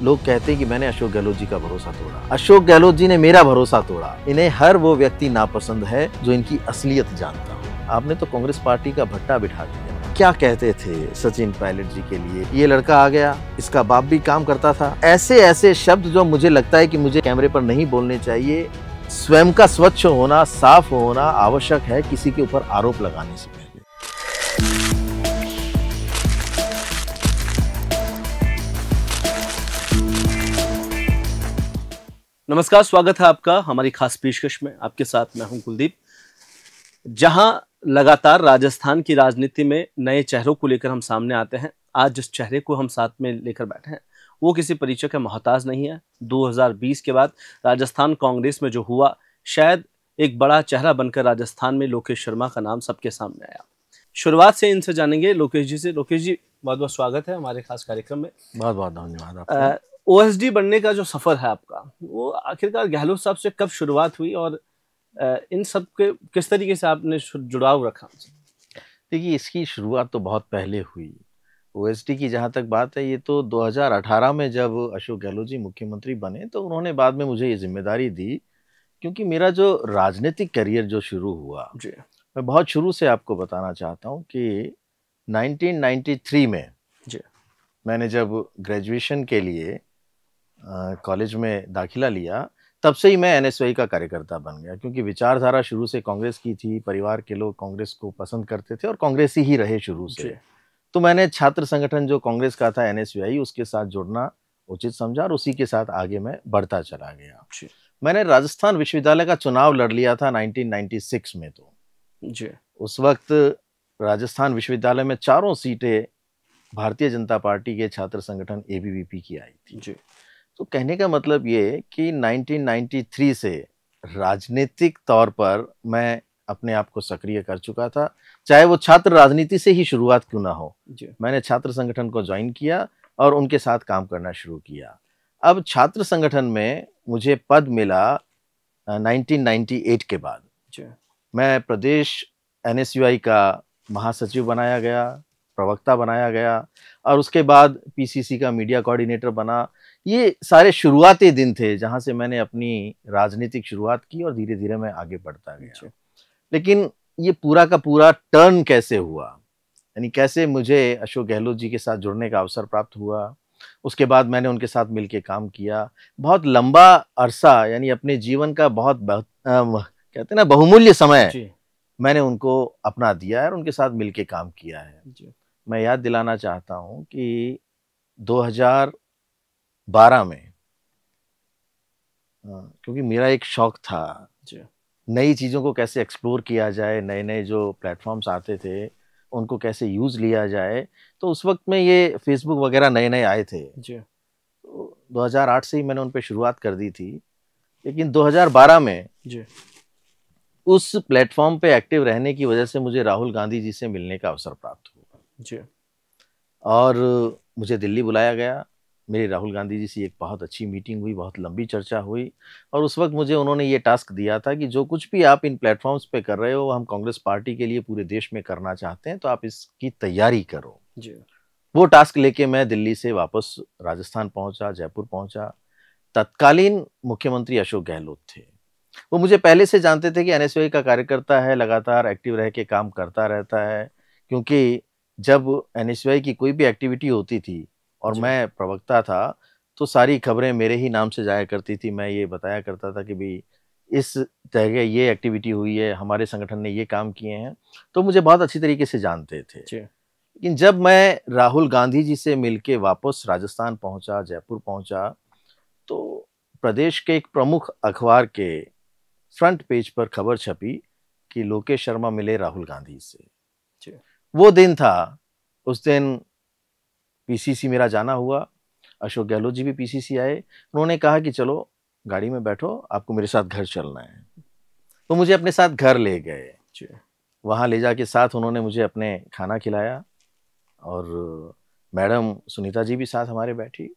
लोग कहते हैं कि मैंने अशोक गहलोत जी का भरोसा तोड़ा। अशोक गहलोत जी ने मेरा भरोसा तोड़ा। इन्हें हर वो व्यक्ति नापसंद है जो इनकी असलियत जानता हो। आपने तो कांग्रेस पार्टी का भट्टा बिठा दिया। क्या कहते थे सचिन पायलट जी के लिए, ये लड़का आ गया, इसका बाप भी काम करता था। ऐसे ऐसे शब्द जो मुझे लगता है कि मुझे कैमरे पर नहीं बोलने चाहिए। स्वयं का स्वच्छ होना, साफ होना आवश्यक है किसी के ऊपर आरोप लगाने से पहले। नमस्कार, स्वागत है आपका हमारी खास पेशकश में। आपके साथ मैं हूं कुलदीप। जहां लगातार राजस्थान की राजनीति में नए चेहरों को लेकर हम सामने आते हैं, आज जिस चेहरे को हम साथ में लेकर बैठे हैं वो किसी परिचय का मोहताज नहीं है। 2020 के बाद राजस्थान कांग्रेस में जो हुआ, शायद एक बड़ा चेहरा बनकर राजस्थान में लोकेश शर्मा का नाम सबके सामने आया। शुरुआत से इनसे जानेंगे लोकेश जी से। लोकेश जी, बहुत बहुत स्वागत है हमारे खास कार्यक्रम में। बहुत बहुत धन्यवाद आपका। ओएसडी बनने का जो सफर है आपका, वो आखिरकार गहलोत साहब से कब शुरुआत हुई और इन सब के किस तरीके से आपने जुड़ाव रखा? देखिए, इसकी शुरुआत तो बहुत पहले हुई। ओएसडी की जहाँ तक बात है, ये तो 2018 में जब अशोक गहलोत जी मुख्यमंत्री बने तो उन्होंने बाद में मुझे ये जिम्मेदारी दी, क्योंकि मेरा जो राजनीतिक करियर जो शुरू हुआ, जी, मैं बहुत शुरू से आपको बताना चाहता हूँ कि 1993 में जी, मैंने जब ग्रेजुएशन के लिए कॉलेज में दाखिला लिया, तब से ही मैं एनएसयूआई का कार्यकर्ता बन गया, क्योंकि विचारधारा शुरू से कांग्रेस की थी। परिवार के लोग कांग्रेस को पसंद करते थे और कांग्रेसी ही रहे शुरू जी। से। तो मैंने छात्र संगठन जो कांग्रेस का था एनएसयूआई, उसके साथ जुड़ना उचित समझा और उसी के साथ आगे मैं बढ़ता चला गया। जी, मैंने राजस्थान विश्वविद्यालय का चुनाव लड़ लिया था 1996 में। तो जी, उस वक्त राजस्थान विश्वविद्यालय में चारों सीटें भारतीय जनता पार्टी के छात्र संगठन एबीवीपी की आई थी। जी, तो कहने का मतलब ये कि 1993 से राजनीतिक तौर पर मैं अपने आप को सक्रिय कर चुका था, चाहे वो छात्र राजनीति से ही शुरुआत क्यों ना हो। जी, मैंने छात्र संगठन को ज्वाइन किया और उनके साथ काम करना शुरू किया। अब छात्र संगठन में मुझे पद मिला 1998 के बाद। जी, मैं प्रदेश एनएसयूआई का महासचिव बनाया गया, प्रवक्ता बनाया गया और उसके बाद पीसीसी का मीडिया कोऑर्डिनेटर बना। ये सारे शुरुआती दिन थे जहाँ से मैंने अपनी राजनीतिक शुरुआत की और धीरे-धीरे मैं आगे बढ़ता गया। लेकिन ये पूरा का पूरा टर्न कैसे हुआ, यानी कैसे मुझे अशोक गहलोत जी के साथ जुड़ने का अवसर प्राप्त हुआ, उसके बाद मैंने उनके साथ मिलके काम किया। बहुत लंबा अरसा, यानी अपने जीवन का कहते हैं ना, बहुमूल्य समय जी, मैंने उनको अपना दिया है और उनके साथ मिलके काम किया है। जी, मैं याद दिलाना चाहता हूँ कि 2012 में क्योंकि मेरा एक शौक था, जी, नई चीज़ों को कैसे एक्सप्लोर किया जाए, नए-नए जो प्लेटफ़ॉर्म्स आते थे, उनको कैसे यूज़ लिया जाए। तो उस वक़्त में ये फ़ेसबुक वग़ैरह नए-नए आए थे। जी, तो 2008 से ही मैंने उन पे शुरुआत कर दी थी। लेकिन 2012 में जी, उस प्लेटफ़ॉर्म पे एक्टिव रहने की वजह से मुझे राहुल गांधी जी से मिलने का अवसर प्राप्त हुआ जी, और मुझे दिल्ली बुलाया गया। मेरी राहुल गांधी जी से एक बहुत अच्छी मीटिंग हुई, बहुत लंबी चर्चा हुई और उस वक़्त मुझे उन्होंने ये टास्क दिया था कि जो कुछ भी आप इन प्लेटफ़ॉर्म्स पे कर रहे हो, हम कांग्रेस पार्टी के लिए पूरे देश में करना चाहते हैं, तो आप इसकी तैयारी करो। जी, वो टास्क लेके मैं दिल्ली से वापस राजस्थान पहुँचा, जयपुर पहुँचा। तत्कालीन मुख्यमंत्री अशोक गहलोत थे। वो मुझे पहले से जानते थे कि एनएसयूआई का कार्यकर्ता है, लगातार एक्टिव रह के काम करता रहता है, क्योंकि जब एनएसयूआई की कोई भी एक्टिविटी होती थी और जी, मैं प्रवक्ता था, तो सारी खबरें मेरे ही नाम से जाया करती थी। मैं ये बताया करता था कि भई इस जगह ये एक्टिविटी हुई है, हमारे संगठन ने ये काम किए हैं, तो मुझे बहुत अच्छी तरीके से जानते थे। जी, लेकिन जब मैं राहुल गांधी जी से मिलके वापस राजस्थान पहुँचा, जयपुर पहुँचा, तो प्रदेश के एक प्रमुख अखबार के फ्रंट पेज पर खबर छपी कि लोकेश शर्मा मिले राहुल गांधी से। जी, वो दिन था, उस दिन पीसीसी मेरा जाना हुआ। अशोक गहलोत जी भी पीसीसी आए। उन्होंने कहा कि चलो गाड़ी में बैठो, आपको मेरे साथ घर चलना है। तो मुझे अपने साथ घर ले गए। जी, वहाँ ले जाके साथ उन्होंने मुझे अपने खाना खिलाया और मैडम सुनीता जी भी साथ हमारे बैठी।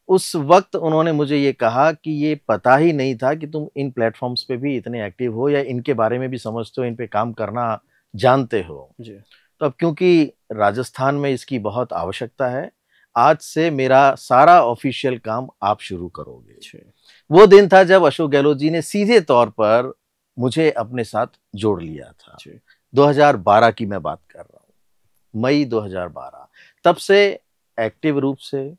उस वक़्त उन्होंने मुझे ये कहा कि ये पता ही नहीं था कि तुम इन प्लेटफ़ॉर्म्स पे भी इतने एक्टिव हो या इनके बारे में भी समझते हो, इन पे काम करना जानते हो। जी, तो अब क्योंकि राजस्थान में इसकी बहुत आवश्यकता है, आज से मेरा सारा ऑफिशियल काम आप शुरू करोगे। वो दिन था जब अशोक गहलोत जी ने सीधे तौर पर मुझे अपने साथ जोड़ लिया था। 2012 की मैं बात कर रहा हूँ, मई 2012। तब से एक्टिव रूप से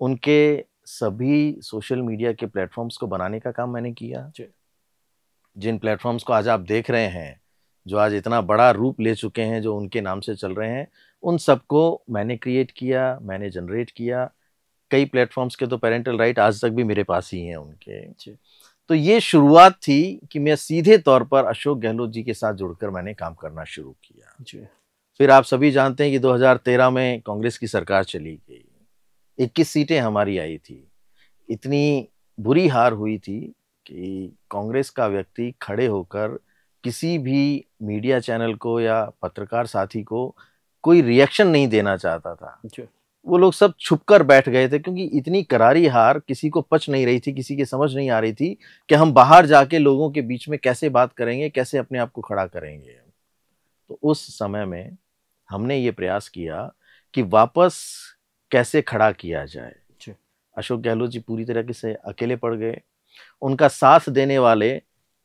उनके सभी सोशल मीडिया के प्लेटफॉर्म्स को बनाने का काम मैंने किया। जिन प्लेटफॉर्म्स को आज आप देख रहे हैं, जो आज इतना बड़ा रूप ले चुके हैं, जो उनके नाम से चल रहे हैं, उन सबको मैंने क्रिएट किया, मैंने जनरेट किया। कई प्लेटफॉर्म्स के तो पेरेंटल राइट आज तक भी मेरे पास ही हैं उनके। तो ये शुरुआत थी कि मैं सीधे तौर पर अशोक गहलोत जी के साथ जुड़कर मैंने काम करना शुरू किया। फिर आप सभी जानते हैं कि 2013 में कांग्रेस की सरकार चली गई, 21 सीटें हमारी आई थी। इतनी बुरी हार हुई थी कि कांग्रेस का व्यक्ति खड़े होकर किसी भी मीडिया चैनल को या पत्रकार साथी को कोई रिएक्शन नहीं देना चाहता था। वो लोग सब छुपकर बैठ गए थे, क्योंकि इतनी करारी हार किसी को पच नहीं रही थी, किसी के समझ नहीं आ रही थी कि हम बाहर जाके लोगों के बीच में कैसे बात करेंगे, कैसे अपने आप को खड़ा करेंगे। तो उस समय में हमने ये प्रयास किया कि वापस कैसे खड़ा किया जाए। अशोक गहलोत जी पूरी तरीके से अकेले पड़ गए। उनका साथ देने वाले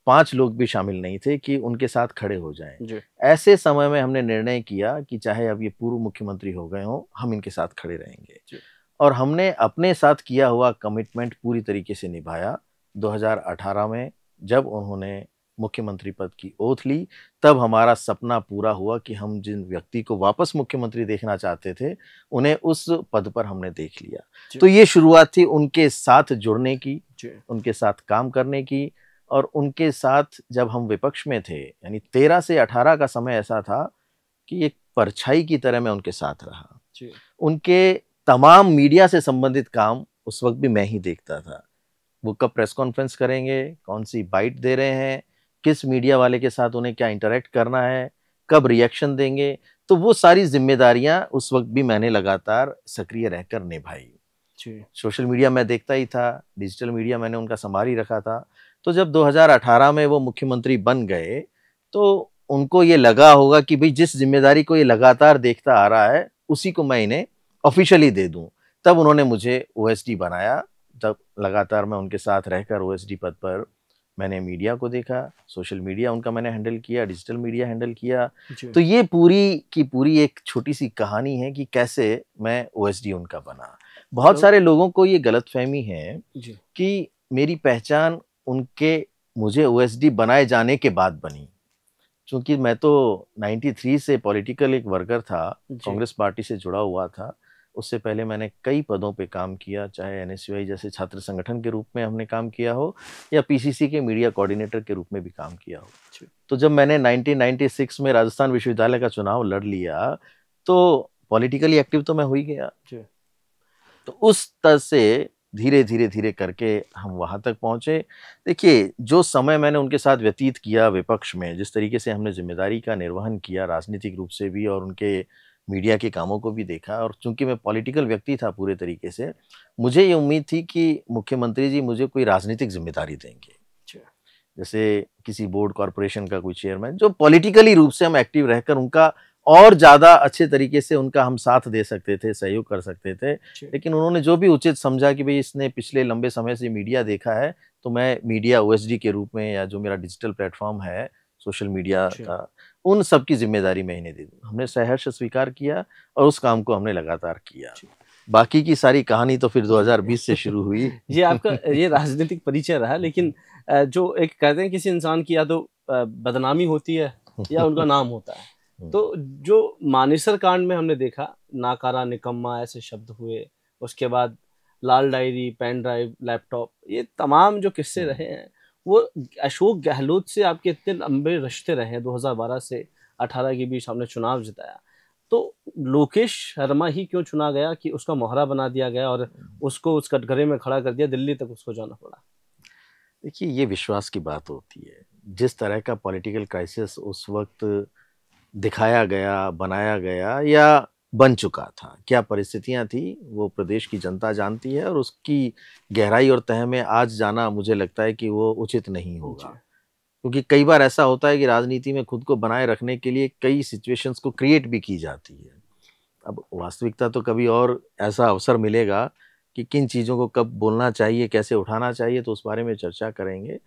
5 लोग भी शामिल नहीं थे कि उनके साथ खड़े हो जाएं। ऐसे समय में हमने निर्णय किया कि चाहे अब ये पूर्व मुख्यमंत्री हो गए हों, हम इनके साथ खड़े रहेंगे। और हमने अपने साथ किया हुआ कमिटमेंट पूरी तरीके से निभाया। 2018 में जब उन्होंने मुख्यमंत्री पद की ओथ ली, तब हमारा सपना पूरा हुआ कि हम जिन व्यक्ति को वापस मुख्यमंत्री देखना चाहते थे, उन्हें उस पद पर हमने देख लिया। तो ये शुरुआत थी उनके साथ जुड़ने की, उनके साथ काम करने की। और उनके साथ जब हम विपक्ष में थे, यानी 13 से 18 का समय ऐसा था कि एक परछाई की तरह मैं उनके साथ रहा। उनके तमाम मीडिया से संबंधित काम उस वक्त भी मैं ही देखता था। वो कब प्रेस कॉन्फ्रेंस करेंगे, कौन सी बाइट दे रहे हैं, किस मीडिया वाले के साथ उन्हें क्या इंटरेक्ट करना है, कब रिएक्शन देंगे, तो वो सारी जिम्मेदारियां उस वक्त भी मैंने लगातार सक्रिय रहकर निभाई। सोशल मीडिया मैं देखता ही था, डिजिटल मीडिया मैंने उनका संभाल ही रखा था। तो जब 2018 में वो मुख्यमंत्री बन गए, तो उनको ये लगा होगा कि भाई जिस जिम्मेदारी को ये लगातार देखता आ रहा है, उसी को मैं इन्हें ऑफिशियली दे दूं। तब उन्होंने मुझे ओएसडी बनाया। तब लगातार मैं उनके साथ रहकर ओएसडी पद पर मैंने मीडिया को देखा, सोशल मीडिया उनका मैंने हैंडल किया, डिजिटल मीडिया हैंडल किया। तो ये पूरी की पूरी एक छोटी सी कहानी है कि कैसे मैं ओएसडी उनका बना। बहुत सारे लोगों को ये गलतफहमी है कि मेरी पहचान उनके मुझे ओएसडी बनाए जाने के बाद बनी, क्योंकि मैं तो 93 से पॉलिटिकल एक वर्कर था, कांग्रेस पार्टी से जुड़ा हुआ था। उससे पहले मैंने कई पदों पे काम किया, चाहे एनएसयूआई जैसे छात्र संगठन के रूप में हमने काम किया हो, या पीसीसी के मीडिया कोऑर्डिनेटर के रूप में भी काम किया हो। तो जब मैंने 1996 में राजस्थान विश्वविद्यालय का चुनाव लड़ लिया, तो पॉलिटिकली एक्टिव तो मैं हो ही गया। तो उस तरह से धीरे धीरे करके हम वहां तक पहुंचे। देखिए, जो समय मैंने उनके साथ व्यतीत किया विपक्ष में, जिस तरीके से हमने जिम्मेदारी का निर्वहन किया राजनीतिक रूप से भी, और उनके मीडिया के कामों को भी देखा, और चूंकि मैं पॉलिटिकल व्यक्ति था पूरे तरीके से, मुझे ये उम्मीद थी कि मुख्यमंत्री जी मुझे कोई राजनीतिक जिम्मेदारी देंगे। जैसे किसी बोर्ड कॉर्पोरेशन का कोई चेयरमैन, जो पॉलिटिकली रूप से हम एक्टिव रहकर उनका और ज़्यादा अच्छे तरीके से उनका हम साथ दे सकते थे, सहयोग कर सकते थे। लेकिन उन्होंने जो भी उचित समझा कि भाई इसने पिछले लंबे समय से मीडिया देखा है, तो मैं मीडिया ओएसडी के रूप में, या जो मेरा डिजिटल प्लेटफॉर्म है सोशल मीडिया का, उन सब की जिम्मेदारी मैं इन्हें दे दूँ। हमने सहर्ष स्वीकार किया और उस काम को हमने लगातार किया। बाकी की सारी कहानी तो फिर 2020 से शुरू हुई। ये आपका ये राजनीतिक परिचय रहा, लेकिन जो एक कहते हैं किसी इंसान की या तो बदनामी होती है या उनका नाम होता है। तो जो मानेसर कांड में हमने देखा, नाकारा, निकम्मा ऐसे शब्द हुए, उसके बाद लाल डायरी, पेन ड्राइव, लैपटॉप, ये तमाम जो किस्से रहे हैं, वो अशोक गहलोत से आपके इतने लंबे रिश्ते रहे हैं। 2012 से 18 के बीच हमने चुनाव जिताया, तो लोकेश शर्मा ही क्यों चुना गया कि उसका मोहरा बना दिया गया और उसको उस कटघरे में खड़ा कर दिया, दिल्ली तक उसको जाना पड़ा? देखिए, ये विश्वास की बात होती है। जिस तरह का पॉलिटिकल क्राइसिस उस वक्त दिखाया गया, बनाया गया या बन चुका था, क्या परिस्थितियां थी, वो प्रदेश की जनता जानती है, और उसकी गहराई और तह में आज जाना मुझे लगता है कि वो उचित नहीं होगा। क्योंकि कई बार ऐसा होता है कि राजनीति में खुद को बनाए रखने के लिए कई सिचुएशंस को क्रिएट भी की जाती है। अब वास्तविकता तो कभी और ऐसा अवसर मिलेगा कि किन चीज़ों को कब बोलना चाहिए, कैसे उठाना चाहिए, तो उस बारे में चर्चा करेंगे।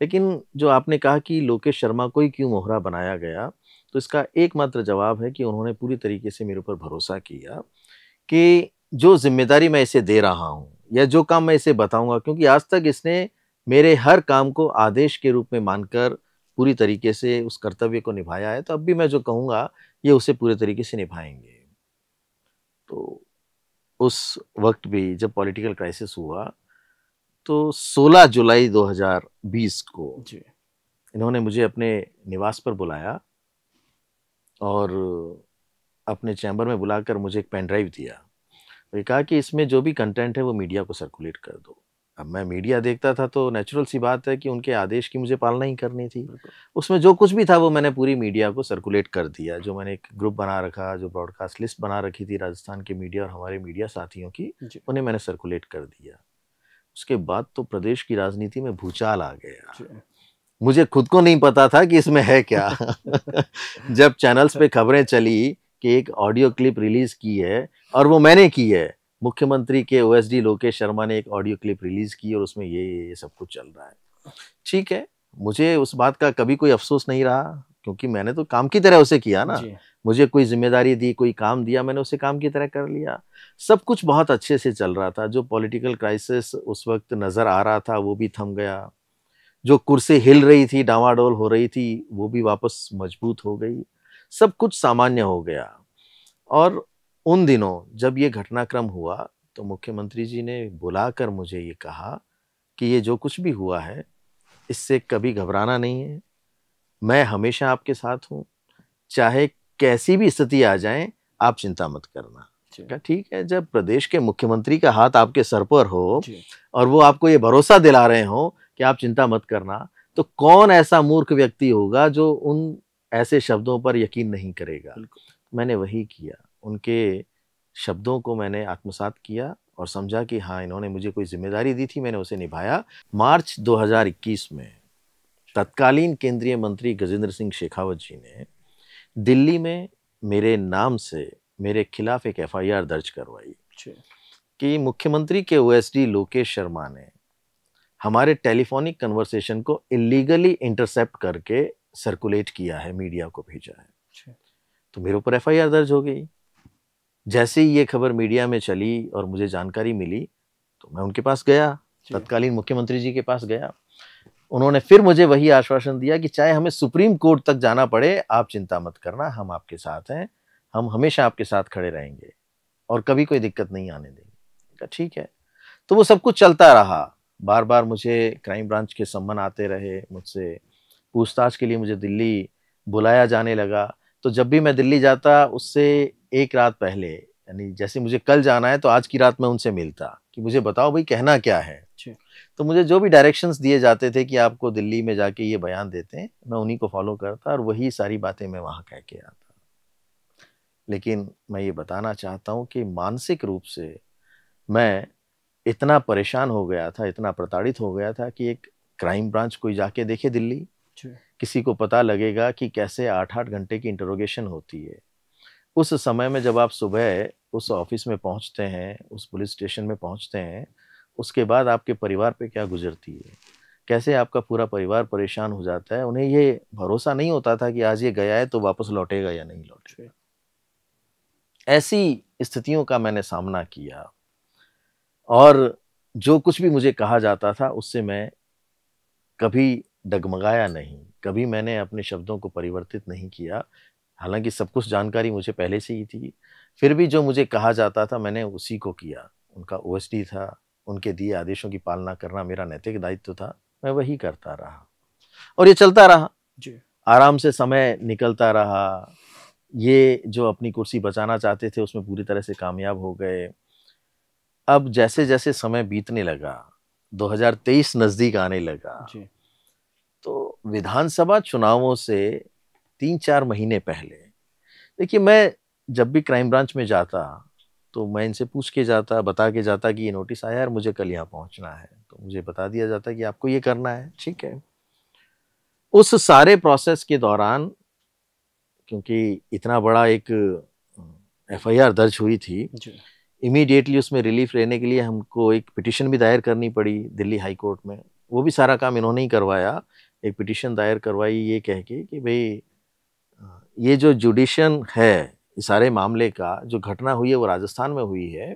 लेकिन जो आपने कहा कि लोकेश शर्मा को ही क्यों मोहरा बनाया गया, तो इसका एकमात्र जवाब है कि उन्होंने पूरी तरीके से मेरे ऊपर भरोसा किया कि जो ज़िम्मेदारी मैं इसे दे रहा हूँ या जो काम मैं इसे बताऊँगा, क्योंकि आज तक इसने मेरे हर काम को आदेश के रूप में मानकर पूरी तरीके से उस कर्तव्य को निभाया है, तो अब भी मैं जो कहूँगा, ये उसे पूरे तरीके से निभाएँगे। तो उस वक़्त भी जब पॉलिटिकल क्राइसिस हुआ, तो 16 जुलाई 2020 को जी। इन्होंने मुझे अपने निवास पर बुलाया और अपने चैम्बर में बुलाकर मुझे एक पेन ड्राइव दिया। ये कहा कि इसमें जो भी कंटेंट है वो मीडिया को सर्कुलेट कर दो। अब मैं मीडिया देखता था तो नेचुरल सी बात है कि उनके आदेश की मुझे पालना ही करनी थी। उसमें जो कुछ भी था वो मैंने पूरी मीडिया को सर्कुलेट कर दिया। जो मैंने एक ग्रुप बना रखा, जो ब्रॉडकास्ट लिस्ट बना रखी थी राजस्थान के मीडिया और हमारे मीडिया साथियों की, उन्हें मैंने सर्कुलेट कर दिया। उसके बाद तो प्रदेश की राजनीति में भूचाल आ गया। मुझे खुद को नहीं पता था कि इसमें है क्या। जब चैनल्स पे खबरें चली कि एक ऑडियो क्लिप रिलीज की है और वो मैंने की है, मुख्यमंत्री के ओएसडी लोकेश शर्मा ने एक ऑडियो क्लिप रिलीज की और उसमें ये सब कुछ चल रहा है। ठीक है, मुझे उस बात का कभी कोई अफसोस नहीं रहा, क्योंकि मैंने तो काम की तरह उसे किया ना। मुझे कोई जिम्मेदारी दी, कोई काम दिया, मैंने उसे काम की तरह कर लिया। सब कुछ बहुत अच्छे से चल रहा था। जो पॉलिटिकल क्राइसिस उस वक्त नजर आ रहा था वो भी थम गया। जो कुर्सी हिल रही थी, डावाडोल हो रही थी, वो भी वापस मजबूत हो गई। सब कुछ सामान्य हो गया। और उन दिनों जब ये घटनाक्रम हुआ तो मुख्यमंत्री जी ने बुलाकर मुझे ये कहा कि ये जो कुछ भी हुआ है इससे कभी घबराना नहीं है, मैं हमेशा आपके साथ हूँ, चाहे कैसी भी स्थिति आ जाए आप चिंता मत करना। ठीक है, जब प्रदेश के मुख्यमंत्री का हाथ आपके सर पर हो और वो आपको ये भरोसा दिला रहे हो कि आप चिंता मत करना, तो कौन ऐसा मूर्ख व्यक्ति होगा जो उन ऐसे शब्दों पर यकीन नहीं करेगा। मैंने वही किया, उनके शब्दों को मैंने आत्मसात किया और समझा कि हाँ, इन्होंने मुझे कोई जिम्मेदारी दी थी, मैंने उसे निभाया। मार्च 2021 में तत्कालीन केंद्रीय मंत्री गजेंद्र सिंह शेखावत जी ने दिल्ली में मेरे नाम से मेरे खिलाफ एक एफआईआर दर्ज करवाई कि मुख्यमंत्री के ओएसडी लोकेश शर्मा ने हमारे टेलीफोनिक कन्वर्सेशन को इलीगली इंटरसेप्ट करके सर्कुलेट किया है, मीडिया को भेजा है। तो मेरे ऊपर एफआईआर दर्ज हो गई। जैसे ही ये खबर मीडिया में चली और मुझे जानकारी मिली तो मैं उनके पास गया, तत्कालीन मुख्यमंत्री जी के पास गया। उन्होंने फिर मुझे वही आश्वासन दिया कि चाहे हमें सुप्रीम कोर्ट तक जाना पड़े, आप चिंता मत करना, हम आपके साथ हैं, हम हमेशा आपके साथ खड़े रहेंगे और कभी कोई दिक्कत नहीं आने देंगे। ठीक है। तो वो सब कुछ चलता रहा। बार बार मुझे क्राइम ब्रांच के सम्मन आते रहे, मुझसे पूछताछ के लिए मुझे दिल्ली बुलाया जाने लगा। तो जब भी मैं दिल्ली जाता उससे एक रात पहले, यानी जैसे मुझे कल जाना है तो आज की रात मैं उनसे मिलता कि मुझे बताओ भाई कहना क्या है। तो मुझे जो भी डायरेक्शंस दिए जाते थे कि आपको दिल्ली में जाके ये बयान देते हैं, मैं उन्हीं को फॉलो करता और वही सारी बातें मैं वहाँ कह के आता। लेकिन मैं ये बताना चाहता हूँ कि मानसिक रूप से मैं इतना परेशान हो गया था, इतना प्रताड़ित हो गया था कि एक क्राइम ब्रांच कोई जाके देखे दिल्ली, किसी को पता लगेगा कि कैसे 8-8 घंटे की इंटरोगेशन होती है। उस समय में जब आप सुबह उस ऑफिस में पहुंचते हैं, उस पुलिस स्टेशन में पहुंचते हैं, उसके बाद आपके परिवार पे क्या गुजरती है, कैसे आपका पूरा परिवार परेशान हो जाता है। उन्हें ये भरोसा नहीं होता था कि आज ये गया है तो वापस लौटेगा या नहीं लौटेगा। ऐसी स्थितियों का मैंने सामना किया और जो कुछ भी मुझे कहा जाता था उससे मैं कभी डगमगाया नहीं, कभी मैंने अपने शब्दों को परिवर्तित नहीं किया। हालांकि सब कुछ जानकारी मुझे पहले से ही थी, फिर भी जो मुझे कहा जाता था मैंने उसी को किया। उनका ओएसडी था, उनके दिए आदेशों की पालना करना मेरा नैतिक दायित्व था, मैं वही करता रहा और ये चलता रहा। आराम से समय निकलता रहा। ये जो अपनी कुर्सी बचाना चाहते थे उसमें पूरी तरह से कामयाब हो गए। अब जैसे जैसे समय बीतने लगा, 2023 नजदीक आने लगा, तो विधानसभा चुनावों से 3-4 महीने पहले, देखिए मैं जब भी क्राइम ब्रांच में जाता तो मैं इनसे पूछ के जाता, बता के जाता कि ये नोटिस आया है, मुझे कल यहाँ पहुँचना है, तो मुझे बता दिया जाता कि आपको ये करना है। ठीक है। उस सारे प्रोसेस के दौरान, क्योंकि इतना बड़ा एक एफआईआर दर्ज हुई थी, इमीडिएटली उसमें रिलीफ लेने के लिए हमको एक पिटीशन भी दायर करनी पड़ी दिल्ली हाई कोर्ट में। वो भी सारा काम इन्होंने ही करवाया। एक पिटीशन दायर करवाई ये कह के कि भाई ये जो जुडिशन है इस सारे मामले का, जो घटना हुई है वो राजस्थान में हुई है,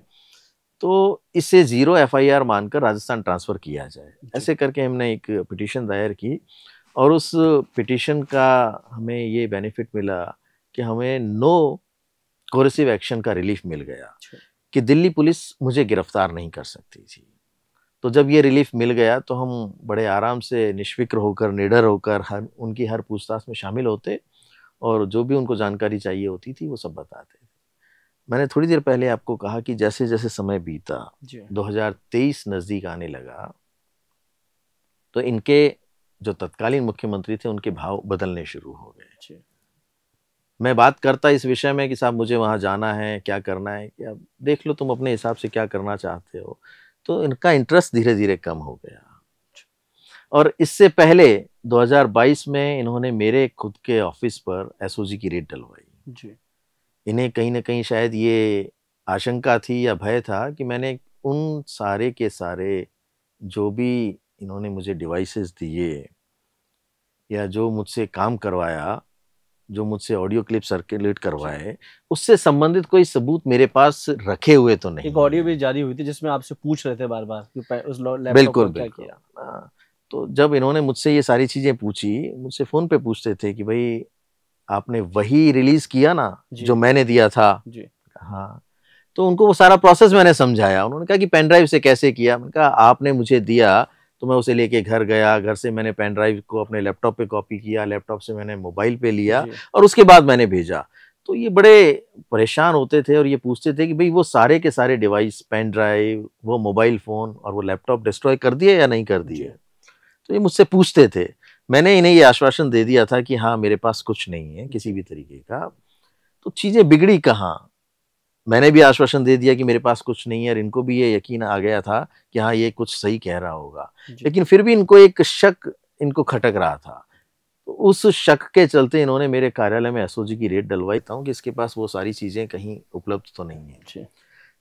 तो इसे 0 एफआईआर मानकर राजस्थान ट्रांसफ़र किया जाए। ऐसे करके हमने एक पिटीशन दायर की और उस पिटीशन का हमें ये बेनिफिट मिला कि हमें नो कोरेसिव एक्शन का रिलीफ मिल गया कि दिल्ली पुलिस मुझे गिरफ्तार नहीं कर सकती थी। तो जब ये रिलीफ मिल गया तो हम बड़े आराम से निष्फ़िक्र होकर, निडर होकर उनकी हर पूछताछ में शामिल होते और जो भी उनको जानकारी चाहिए होती थी वो सब बताते थे। मैंने थोड़ी देर पहले आपको कहा कि जैसे-जैसे समय बीता, 2023 नज़दीक आने लगा, तो इनके जो तत्कालीन मुख्यमंत्री थे उनके भाव बदलने शुरू हो गए। मैं बात करता इस विषय में कि साहब मुझे वहाँ जाना है, क्या करना है, क्या देख लो तुम अपने हिसाब से क्या करना चाहते हो। तो इनका इंटरेस्ट धीरे-धीरे कम हो गया। और इससे पहले 2022 में इन्होंने मेरे खुद के ऑफिस पर एसओजी की रेड डलवाई। इन्हें कहीं न कहीं शायद ये आशंका थी या भय था कि मैंने उन सारे के सारे जो भी इन्होंने मुझे डिवाइसेस दिए या जो मुझसे काम करवाया, जो मुझसे ऑडियो क्लिप सर्कुलेट करवाए, उससे संबंधित कोई सबूत मेरे पास रखे हुए तो नहीं। एक ऑडियो भी जारी हुई थी जिसमें आपसे पूछ रहे थे बार-बार कि उस लैपटॉप पर क्या किया। तो जब इन्होंने मुझसे ये सारी चीज़ें पूछी, मुझसे फ़ोन पे पूछते थे कि भाई आपने वही रिलीज़ किया ना जो मैंने दिया था? हाँ। तो उनको वो सारा प्रोसेस मैंने समझाया। उन्होंने कहा कि पेन ड्राइव से कैसे किया? मैंने कहा आपने मुझे दिया तो मैं उसे लेके घर गया, घर से मैंने पेन ड्राइव को अपने लैपटॉप पे कॉपी किया, लैपटॉप से मैंने मोबाइल पे लिया और उसके बाद मैंने भेजा। तो ये बड़े परेशान होते थे और ये पूछते थे कि भाई वो सारे के सारे डिवाइस, पेन ड्राइव, वो मोबाइल फ़ोन और वो लैपटॉप डिस्ट्रॉय कर दिए या नहीं कर दिए? तो ये मुझसे पूछते थे। मैंने इन्हें ये आश्वासन दे दिया था कि हाँ, मेरे पास कुछ नहीं है किसी भी तरीके का। तो चीज़ें बिगड़ी कहाँ? मैंने भी आश्वासन दे दिया कि मेरे पास कुछ नहीं है और इनको भी ये यकीन आ गया था कि हाँ, ये कुछ सही कह रहा होगा। लेकिन फिर भी इनको एक शक इनको खटक रहा था। तो उस शक के चलते इन्होंने मेरे कार्यालय में एसओजी की रेड डलवाई था कि इसके पास वो सारी चीज़ें कहीं उपलब्ध तो नहीं है।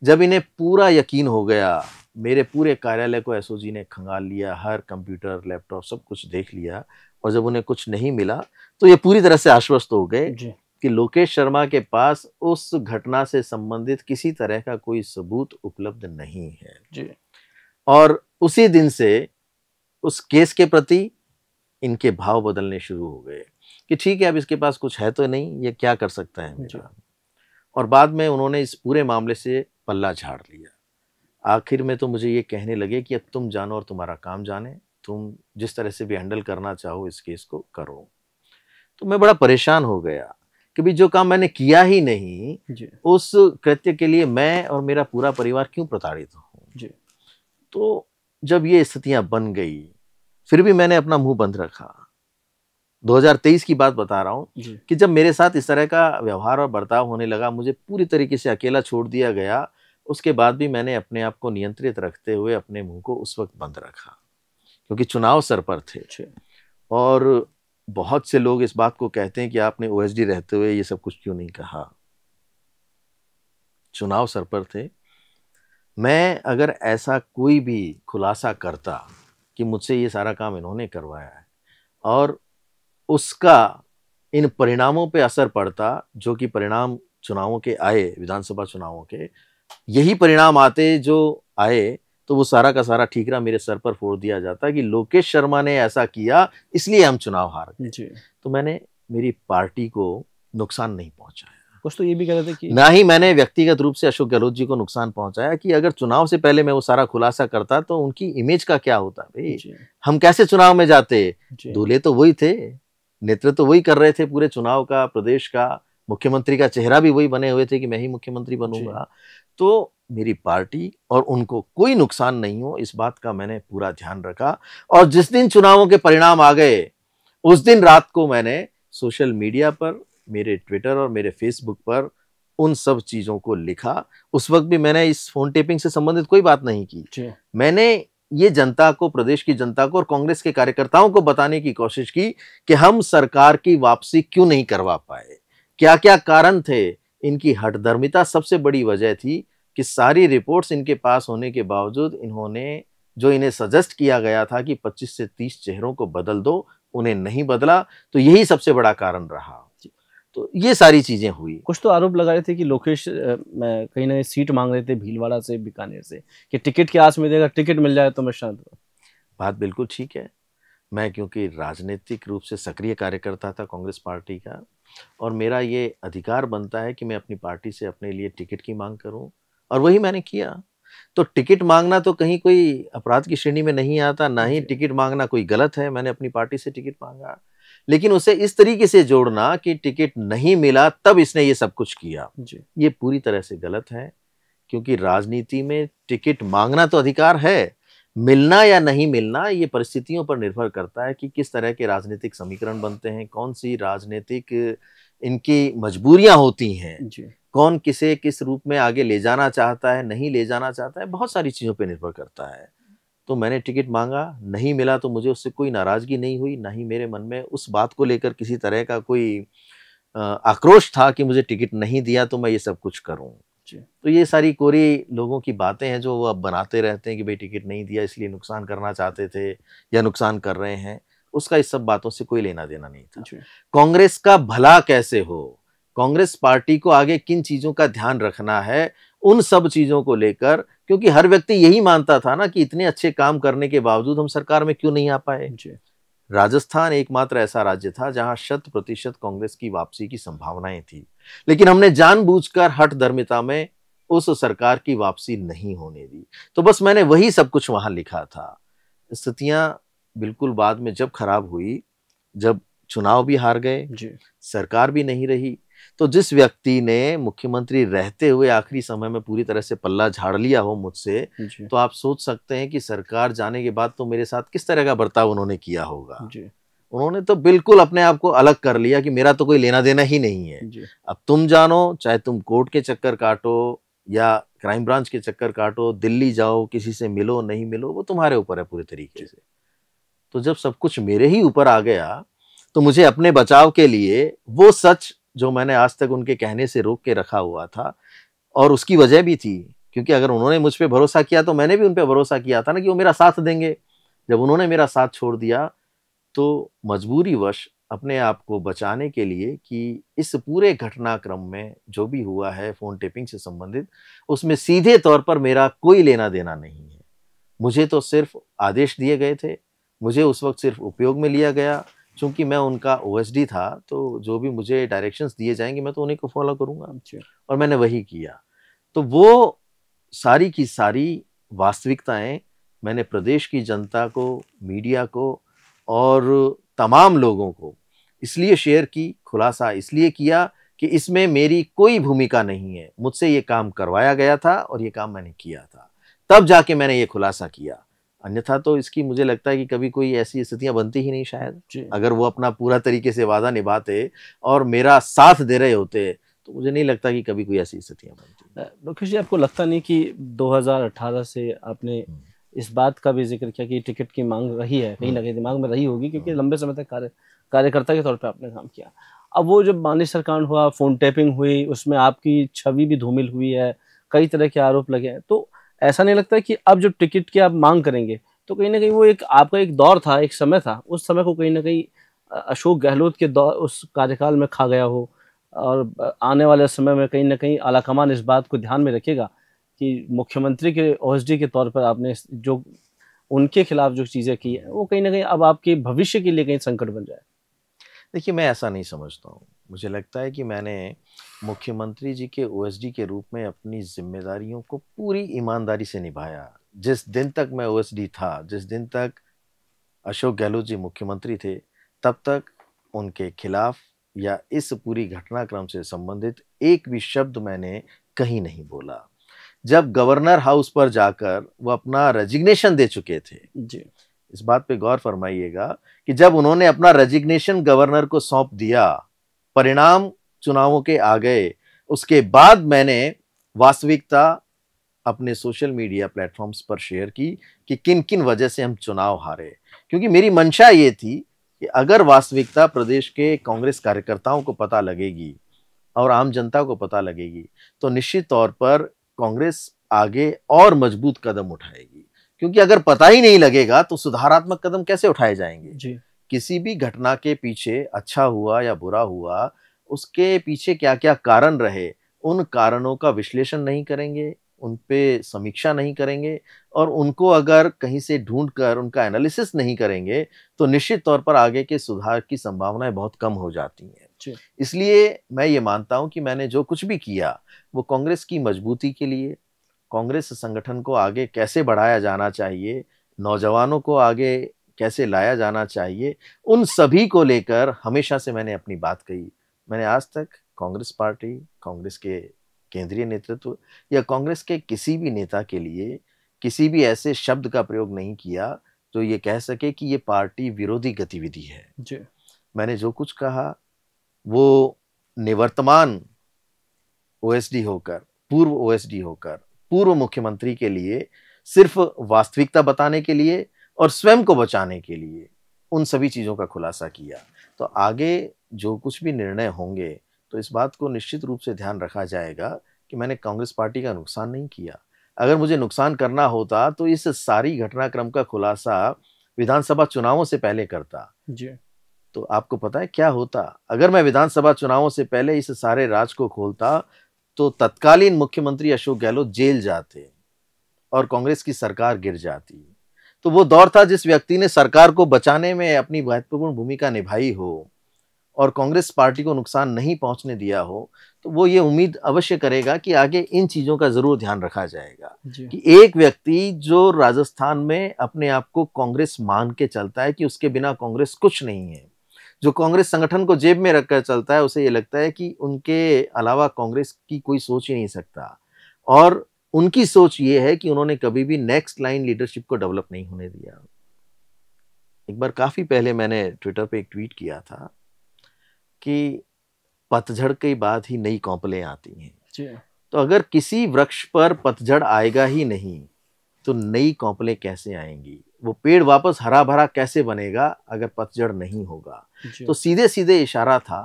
जब इन्हें पूरा यकीन हो गया, मेरे पूरे कार्यालय को एसओजी ने खंगाल लिया, हर कंप्यूटर, लैपटॉप सब कुछ देख लिया और जब उन्हें कुछ नहीं मिला तो ये पूरी तरह से आश्वस्त हो गए कि लोकेश शर्मा के पास उस घटना से संबंधित किसी तरह का कोई सबूत उपलब्ध नहीं है। और उसी दिन से उस केस के प्रति इनके भाव बदलने शुरू हो गए कि ठीक है, अब इसके पास कुछ है तो नहीं, ये क्या कर सकता है मेरा। और बाद में उन्होंने इस पूरे मामले से पल्ला झाड़ लिया। आखिर में तो मुझे ये कहने लगे कि अब तुम जानो और तुम्हारा काम जाने, तुम जिस तरह से भी हैंडल करना चाहो इस केस को करो। तो मैं बड़ा परेशान हो गया कि भाई जो काम मैंने किया ही नहीं, उस कृत्य के लिए मैं और मेरा पूरा परिवार क्यों प्रताड़ित हूँ। तो जब ये स्थितियां बन गई, फिर भी मैंने अपना मुंह बंद रखा। 2023 की बात बता रहा हूँ कि जब मेरे साथ इस तरह का व्यवहार और बर्ताव होने लगा, मुझे पूरी तरीके से अकेला छोड़ दिया गया, उसके बाद भी मैंने अपने आप को नियंत्रित रखते हुए अपने मुंह को उस वक्त बंद रखा क्योंकि चुनाव सर पर थे। और बहुत से लोग इस बात को कहते हैं कि आपने ओएसडी रहते हुए ये सब कुछ क्यों नहीं कहा। चुनाव सर पर थे। मैं अगर ऐसा कोई भी खुलासा करता कि मुझसे ये सारा काम इन्होंने करवाया है और उसका इन परिणामों पे असर पड़ता, जो कि परिणाम चुनावों के आए, विधानसभा चुनावों के यही परिणाम आते जो आए, तो वो सारा का सारा ठीकरा मेरे सर पर फोड़ दिया जाता कि लोकेश शर्मा ने ऐसा किया इसलिए हम चुनाव हार गए। तो मैंने मेरी पार्टी को नुकसान नहीं पहुंचाया। कुछ तो ये भी कह रहे थे कि ना ही मैंने व्यक्तिगत रूप से अशोक गहलोत जी को नुकसान पहुंचाया कि अगर चुनाव से पहले मैं वो सारा खुलासा करता तो उनकी इमेज का क्या होता। भाई हम कैसे चुनाव में जाते? दूल्हे तो वही थे, नेतृत्व तो वही कर रहे थे पूरे चुनाव का, प्रदेश का, मुख्यमंत्री का चेहरा भी वही बने हुए थे कि मैं ही मुख्यमंत्री बनूंगा। तो मेरी पार्टी और उनको कोई नुकसान नहीं हो, इस बात का मैंने पूरा ध्यान रखा। और जिस दिन चुनावों के परिणाम आ गए, उस दिन रात को मैंने सोशल मीडिया पर, मेरे ट्विटर और मेरे फेसबुक पर उन सब चीजों को लिखा। उस वक्त भी मैंने इस फोन टेपिंग से संबंधित कोई बात नहीं की। मैंने ये जनता को, प्रदेश की जनता को और कांग्रेस के कार्यकर्ताओं को बताने की कोशिश की कि हम सरकार की वापसी क्यों नहीं करवा पाए, क्या क्या कारण थे इनकी हठधर्मिता सबसे बड़ी वजह थी कि सारी रिपोर्ट्स इनके पास होने के बावजूद इन्होंने जो इन्हें सजेस्ट किया गया था कि 25 से 30 चेहरों को बदल दो, उन्हें नहीं बदला। तो यही सबसे बड़ा कारण रहा। तो ये सारी चीजें हुई। कुछ तो आरोप लगा रहे थे कि लोकेश कहीं ना कहीं सीट मांग रहे थे भीलवाड़ा से, बीकानेर से, कि टिकट की आस में देगा, टिकट मिल जाए तो मैं शांत हूँ। बात बिल्कुल ठीक है। मैं क्योंकि राजनीतिक रूप से सक्रिय कार्यकर्ता था कांग्रेस पार्टी का, और मेरा ये अधिकार बनता है कि मैं अपनी पार्टी से अपने लिए टिकट की मांग करूं, और वही मैंने किया। तो टिकट मांगना तो कहीं कोई अपराध की श्रेणी में नहीं आता, ना ही टिकट मांगना कोई गलत है। मैंने अपनी पार्टी से टिकट मांगा, लेकिन उसे इस तरीके से जोड़ना कि टिकट नहीं मिला तब इसने ये सब कुछ किया, ये पूरी तरह से गलत है। क्योंकि राजनीति में टिकट मांगना तो अधिकार है, मिलना या नहीं मिलना ये परिस्थितियों पर निर्भर करता है कि किस तरह के राजनीतिक समीकरण बनते हैं, कौन सी राजनीतिक इनकी मजबूरियां होती हैं, कौन किसे किस रूप में आगे ले जाना चाहता है, नहीं ले जाना चाहता है, बहुत सारी चीजों पर निर्भर करता है। तो मैंने टिकट मांगा, नहीं मिला तो मुझे उससे कोई नाराजगी नहीं हुई, ना ही मेरे मन में उस बात को लेकर किसी तरह का कोई आक्रोश था कि मुझे टिकट नहीं दिया तो मैं ये सब कुछ करूं। तो ये सारी कोरी लोगों की बातें हैं जो वो अब बनाते रहते हैं कि भाई टिकट नहीं दिया इसलिए नुकसान करना चाहते थे या नुकसान कर रहे हैं। उसका इस सब बातों से कोई लेना देना नहीं था। कांग्रेस का भला कैसे हो, कांग्रेस पार्टी को आगे किन चीजों का ध्यान रखना है, उन सब चीजों को लेकर, क्योंकि हर व्यक्ति यही मानता था ना कि इतने अच्छे काम करने के बावजूद हम सरकार में क्यों नहीं आ पाए। राजस्थान एकमात्र ऐसा राज्य था जहां 100% कांग्रेस की वापसी की संभावनाएं थी, लेकिन हमने जानबूझकर हठधर्मिता में उस सरकार की वापसी नहीं होने दी। तो बस मैंने वही सब कुछ वहां लिखा था। स्थितियां बिल्कुल बाद में जब खराब हुई, जब चुनाव भी हार गए, सरकार भी नहीं रही, तो जिस व्यक्ति ने मुख्यमंत्री रहते हुए आखिरी समय में पूरी तरह से पल्ला झाड़ लिया हो मुझसे, तो आप सोच सकते हैं कि सरकार जाने के बाद तो मेरे साथ किस तरह का बर्ताव उन्होंने किया होगा। उन्होंने तो बिल्कुल अपने आप को अलग कर लिया कि मेरा तो कोई लेना देना ही नहीं है। अब तुम जानो, चाहे तुम कोर्ट के चक्कर काटो या क्राइम ब्रांच के चक्कर काटो, दिल्ली जाओ, किसी से मिलो नहीं मिलो, वो तुम्हारे ऊपर है पूरे तरीके से। तो जब सब कुछ मेरे ही ऊपर आ गया तो मुझे अपने बचाव के लिए वो सच जो मैंने आज तक उनके कहने से रोक के रखा हुआ था, और उसकी वजह भी थी क्योंकि अगर उन्होंने मुझ पे भरोसा किया तो मैंने भी उन पे भरोसा किया था ना कि वो मेरा साथ देंगे। जब उन्होंने मेरा साथ छोड़ दिया तो मजबूरीवश अपने आप को बचाने के लिए कि इस पूरे घटनाक्रम में जो भी हुआ है फोन टेपिंग से संबंधित, उसमें सीधे तौर पर मेरा कोई लेना देना नहीं है। मुझे तो सिर्फ आदेश दिए गए थे, मुझे उस वक्त सिर्फ उपयोग में लिया गया। चूंकि मैं उनका ओएसडी था तो जो भी मुझे डायरेक्शंस दिए जाएंगे मैं तो उन्हीं को फॉलो करूंगा, और मैंने वही किया। तो वो सारी की सारी वास्तविकताएं मैंने प्रदेश की जनता को, मीडिया को और तमाम लोगों को इसलिए शेयर की, खुलासा इसलिए किया कि इसमें मेरी कोई भूमिका नहीं है। मुझसे ये काम करवाया गया था और ये काम मैंने किया था, तब जाके मैंने ये खुलासा किया। अन्यथा तो इसकी मुझे लगता है कि कभी कोई ऐसी स्थितियां बनती ही नहीं शायद। अगर वो अपना पूरा तरीके से वादा निभाते और मेरा साथ दे रहे होते तो मुझे नहीं लगता कि कभी कोई ऐसी स्थितियां बनती। लोकेश जी, आपको लगता नहीं कि 2018 से आपने इस बात का भी जिक्र किया कि टिकट की मांग रही है, कहीं ना कहीं दिमाग में रही होगी, क्योंकि लंबे समय तक कार्यकर्ता के तौर पर आपने काम किया। अब वो जब मानिश सरकार हुआ, फोन टैपिंग हुई, उसमें आपकी छवि भी धूमिल हुई है, कई तरह के आरोप लगे हैं, तो ऐसा नहीं लगता कि अब जब टिकट की आप मांग करेंगे तो कहीं ना कहीं वो एक आपका एक दौर था, एक समय था, उस समय को कहीं ना कहीं अशोक गहलोत के दौर, उस कार्यकाल में खा गया हो, और आने वाले समय में कहीं ना कहीं आलाकमान इस बात को ध्यान में रखेगा कि मुख्यमंत्री के ओएसडी के तौर पर आपने जो उनके खिलाफ जो चीज़ें की है वो कहीं ना कहीं अब आपके भविष्य के लिए कहीं संकट बन जाए। देखिए, मैं ऐसा नहीं समझता हूँ। मुझे लगता है कि मैंने मुख्यमंत्री जी के ओएसडी के रूप में अपनी जिम्मेदारियों को पूरी ईमानदारी से निभाया। जिस दिन तक मैं ओएसडी था, जिस दिन तक अशोक गहलोत जी मुख्यमंत्री थे, तब तक उनके खिलाफ या इस पूरी घटनाक्रम से संबंधित एक भी शब्द मैंने कहीं नहीं बोला। जब गवर्नर हाउस पर जाकर वो अपना रेजिग्नेशन दे चुके थे जी, इस बात पे गौर फरमाइएगा कि जब उन्होंने अपना रेजिग्नेशन गवर्नर को सौंप दिया, परिणाम चुनावों के आ गए, उसके बाद मैंने वास्तविकता अपने सोशल मीडिया प्लेटफॉर्म्स पर शेयर की कि किन किन वजह से हम चुनाव हारे। क्योंकि मेरी मंशा ये थी कि अगर वास्तविकता प्रदेश के कांग्रेस कार्यकर्ताओं को पता लगेगी और आम जनता को पता लगेगी तो निश्चित तौर पर कांग्रेस आगे और मजबूत कदम उठाएगी। क्योंकि अगर पता ही नहीं लगेगा तो सुधारात्मक कदम कैसे उठाए जाएंगे? जी। किसी भी घटना के पीछे अच्छा हुआ या बुरा हुआ, उसके पीछे क्या क्या कारण रहे, उन कारणों का विश्लेषण नहीं करेंगे, उन पे समीक्षा नहीं करेंगे और उनको अगर कहीं से ढूंढ कर उनका एनालिसिस नहीं करेंगे तो निश्चित तौर पर आगे के सुधार की संभावनाएं बहुत कम हो जाती हैं। इसलिए मैं ये मानता हूं कि मैंने जो कुछ भी किया वो कांग्रेस की मजबूती के लिए, कांग्रेस संगठन को आगे कैसे बढ़ाया जाना चाहिए, नौजवानों को आगे कैसे लाया जाना चाहिए, उन सभी को लेकर हमेशा से मैंने अपनी बात कही। मैंने आज तक कांग्रेस पार्टी, कांग्रेस के केंद्रीय नेतृत्व या कांग्रेस के किसी भी नेता के लिए किसी भी ऐसे शब्द का प्रयोग नहीं किया जो ये कह सके कि ये पार्टी विरोधी गतिविधि है। जी। मैंने जो कुछ कहा वो निवर्तमान ओएसडी होकर, पूर्व ओएसडी होकर, पूर्व मुख्यमंत्री के लिए सिर्फ वास्तविकता बताने के लिए और स्वयं को बचाने के लिए उन सभी चीज़ों का खुलासा किया। तो आगे जो कुछ भी निर्णय होंगे तो इस बात को निश्चित रूप से ध्यान रखा जाएगा कि मैंने कांग्रेस पार्टी का नुकसान नहीं किया। अगर मुझे नुकसान करना होता तो इस सारी घटनाक्रम का खुलासा विधानसभा चुनावों से पहले करता। जी। तो आपको पता है क्या होता? अगर मैं विधानसभा चुनावों से पहले इस सारे राज को खोलता तो तत्कालीन मुख्यमंत्री अशोक गहलोत जेल जाते और कांग्रेस की सरकार गिर जाती। तो वो दौर था जिस व्यक्ति ने सरकार को बचाने में अपनी महत्वपूर्ण भूमिका निभाई हो और कांग्रेस पार्टी को नुकसान नहीं पहुंचने दिया हो, तो वो ये उम्मीद अवश्य करेगा कि आगे इन चीजों का जरूर ध्यान रखा जाएगा कि एक व्यक्ति जो राजस्थान में अपने आप को कांग्रेस मान के चलता है कि उसके बिना कांग्रेस कुछ नहीं है, जो कांग्रेस संगठन को जेब में रखकर चलता है, उसे ये लगता है कि उनके अलावा कांग्रेस की कोई सोच ही नहीं सकता और उनकी सोच ये है कि उन्होंने कभी भी नेक्स्ट लाइन लीडरशिप को डेवलप नहीं होने दिया। एक बार काफी पहले मैंने ट्विटर पे एक ट्वीट किया था कि पतझड़ के बाद ही नई कौपलें आती हैं। तो अगर किसी वृक्ष पर पतझड़ आएगा ही नहीं तो नई कौपलें कैसे आएंगी? वो पेड़ वापस हरा भरा कैसे बनेगा अगर पतझड़ नहीं होगा? तो सीधे सीधे इशारा था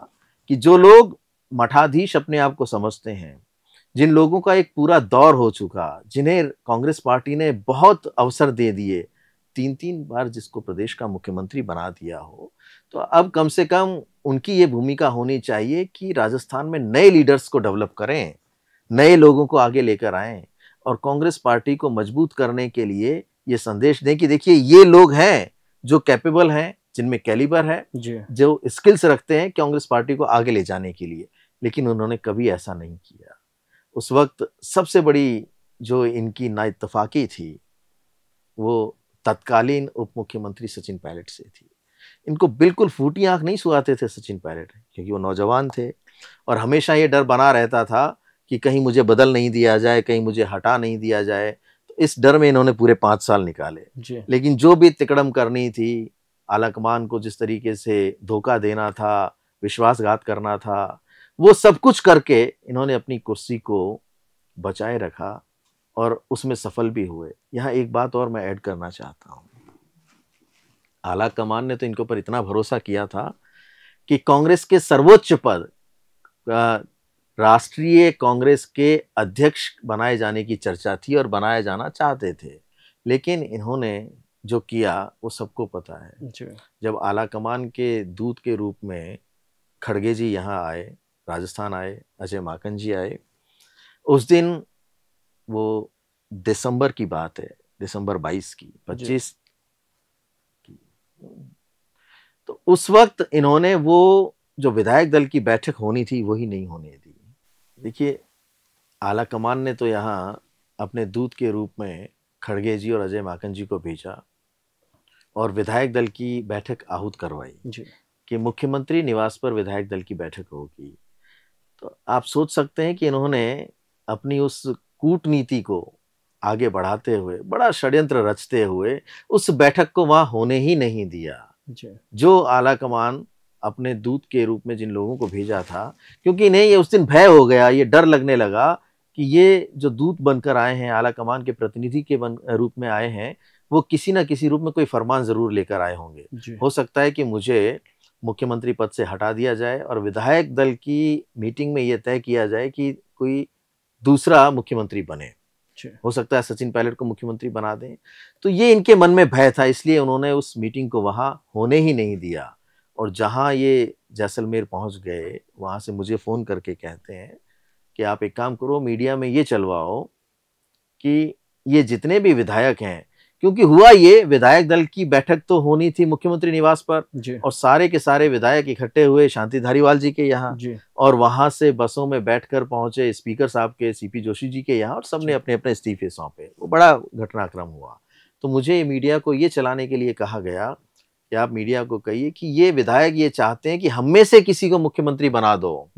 कि जो लोग मठाधीश अपने आप को समझते हैं, जिन लोगों का एक पूरा दौर हो चुका, जिन्हें कांग्रेस पार्टी ने बहुत अवसर दे दिए, 3-3 बार जिसको प्रदेश का मुख्यमंत्री बना दिया हो, तो अब कम से कम उनकी ये भूमिका होनी चाहिए कि राजस्थान में नए लीडर्स को डेवलप करें, नए लोगों को आगे लेकर आएं और कांग्रेस पार्टी को मजबूत करने के लिए ये संदेश दें कि देखिए ये लोग हैं जो कैपेबल हैं, जिनमें कैलिबर है, जो स्किल्स रखते हैं कांग्रेस पार्टी को आगे ले जाने के लिए। लेकिन उन्होंने कभी ऐसा नहीं किया। उस वक्त सबसे बड़ी जो इनकी नाइत्तफाकी थी वो तत्कालीन उप मुख्यमंत्री सचिन पायलट से थी। इनको बिल्कुल फूटी आंख नहीं सुहाते थे सचिन पायलट, क्योंकि वो नौजवान थे और हमेशा ये डर बना रहता था कि कहीं मुझे बदल नहीं दिया जाए, कहीं मुझे हटा नहीं दिया जाए। तो इस डर में इन्होंने पूरे 5 साल निकाले। लेकिन जो भी तिकड़म करनी थी, आलाकमान को जिस तरीके से धोखा देना था, विश्वासघात करना था, वो सब कुछ करके इन्होंने अपनी कुर्सी को बचाए रखा और उसमें सफल भी हुए। यहाँ एक बात और मैं ऐड करना चाहता हूँ। आलाकमान ने तो इनके ऊपर इतना भरोसा किया था कि कांग्रेस के सर्वोच्च पद राष्ट्रीय कांग्रेस के अध्यक्ष बनाए जाने की चर्चा थी और बनाया जाना चाहते थे। लेकिन इन्होंने जो किया वो सबको पता है। जब आलाकमान के दूत के रूप में खड़गे जी यहाँ आए, राजस्थान आए, अजय माकन जी आए, उस दिन वो दिसंबर की बात है, दिसंबर 22 की 25 की। तो उस वक्त इन्होंने वो जो विधायक दल की बैठक होनी थी वही नहीं होने दी। देखिए आलाकमान ने तो यहाँ अपने दूत के रूप में खड़गे जी और अजय माकन जी को भेजा और विधायक दल की बैठक आहूत करवाई कि मुख्यमंत्री निवास पर विधायक दल की बैठक होगी। तो आप सोच सकते हैं कि इन्होंने अपनी उस कूटनीति को आगे बढ़ाते हुए, बड़ा षड्यंत्र रचते हुए उस बैठक को वहां होने ही नहीं दिया। जो आलाकमान अपने दूत के रूप में जिन लोगों को भेजा था, क्योंकि इन्हें ये उस दिन भय हो गया, ये डर लगने लगा कि ये जो दूत बनकर आए हैं, आलाकमान के प्रतिनिधि के रूप में आए हैं, वो किसी ना किसी रूप में कोई फरमान जरूर लेकर आए होंगे। हो सकता है कि मुझे मुख्यमंत्री पद से हटा दिया जाए और विधायक दल की मीटिंग में यह तय किया जाए कि कोई दूसरा मुख्यमंत्री बने। हो सकता है सचिन पायलट को मुख्यमंत्री बना दें। तो ये इनके मन में भय था, इसलिए उन्होंने उस मीटिंग को वहां होने ही नहीं दिया। और जहां ये जैसलमेर पहुंच गए, वहां से मुझे फोन करके कहते हैं कि आप एक काम करो, मीडिया में ये चलवाओ कि ये जितने भी विधायक हैं, क्योंकि हुआ ये, विधायक दल की बैठक तो होनी थी मुख्यमंत्री निवास पर और सारे के सारे विधायक इकट्ठे हुए शांति धारीवाल जी के यहाँ और वहां से बसों में बैठकर पहुंचे स्पीकर साहब के सीपी जोशी जी के यहाँ और सबने अपने अपने इस्तीफे सौंपे। वो बड़ा घटनाक्रम हुआ। तो मुझे मीडिया को ये चलाने के लिए कहा गया कि आप मीडिया को कहिए कि ये विधायक ये चाहते हैं कि हम में से किसी को मुख्यमंत्री बना दो,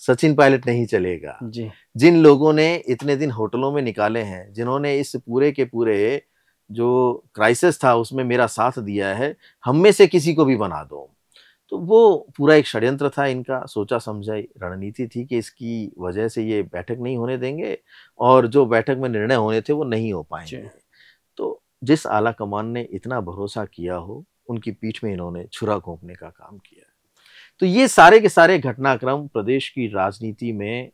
सचिन पायलट नहीं चलेगा। जिन लोगों ने इतने दिन होटलों में निकाले हैं, जिन्होंने इस पूरे के पूरे जो क्राइसिस था उसमें मेरा साथ दिया है, हम में से किसी को भी बना दो। तो वो पूरा एक षड्यंत्र था इनका, सोचा समझा रणनीति थी कि इसकी वजह से ये बैठक नहीं होने देंगे और जो बैठक में निर्णय होने थे वो नहीं हो पाएंगे। तो जिस आला कमान ने इतना भरोसा किया हो, उनकी पीठ में इन्होंने छुरा घोंपने का काम किया। तो ये सारे के सारे घटनाक्रम प्रदेश की राजनीति में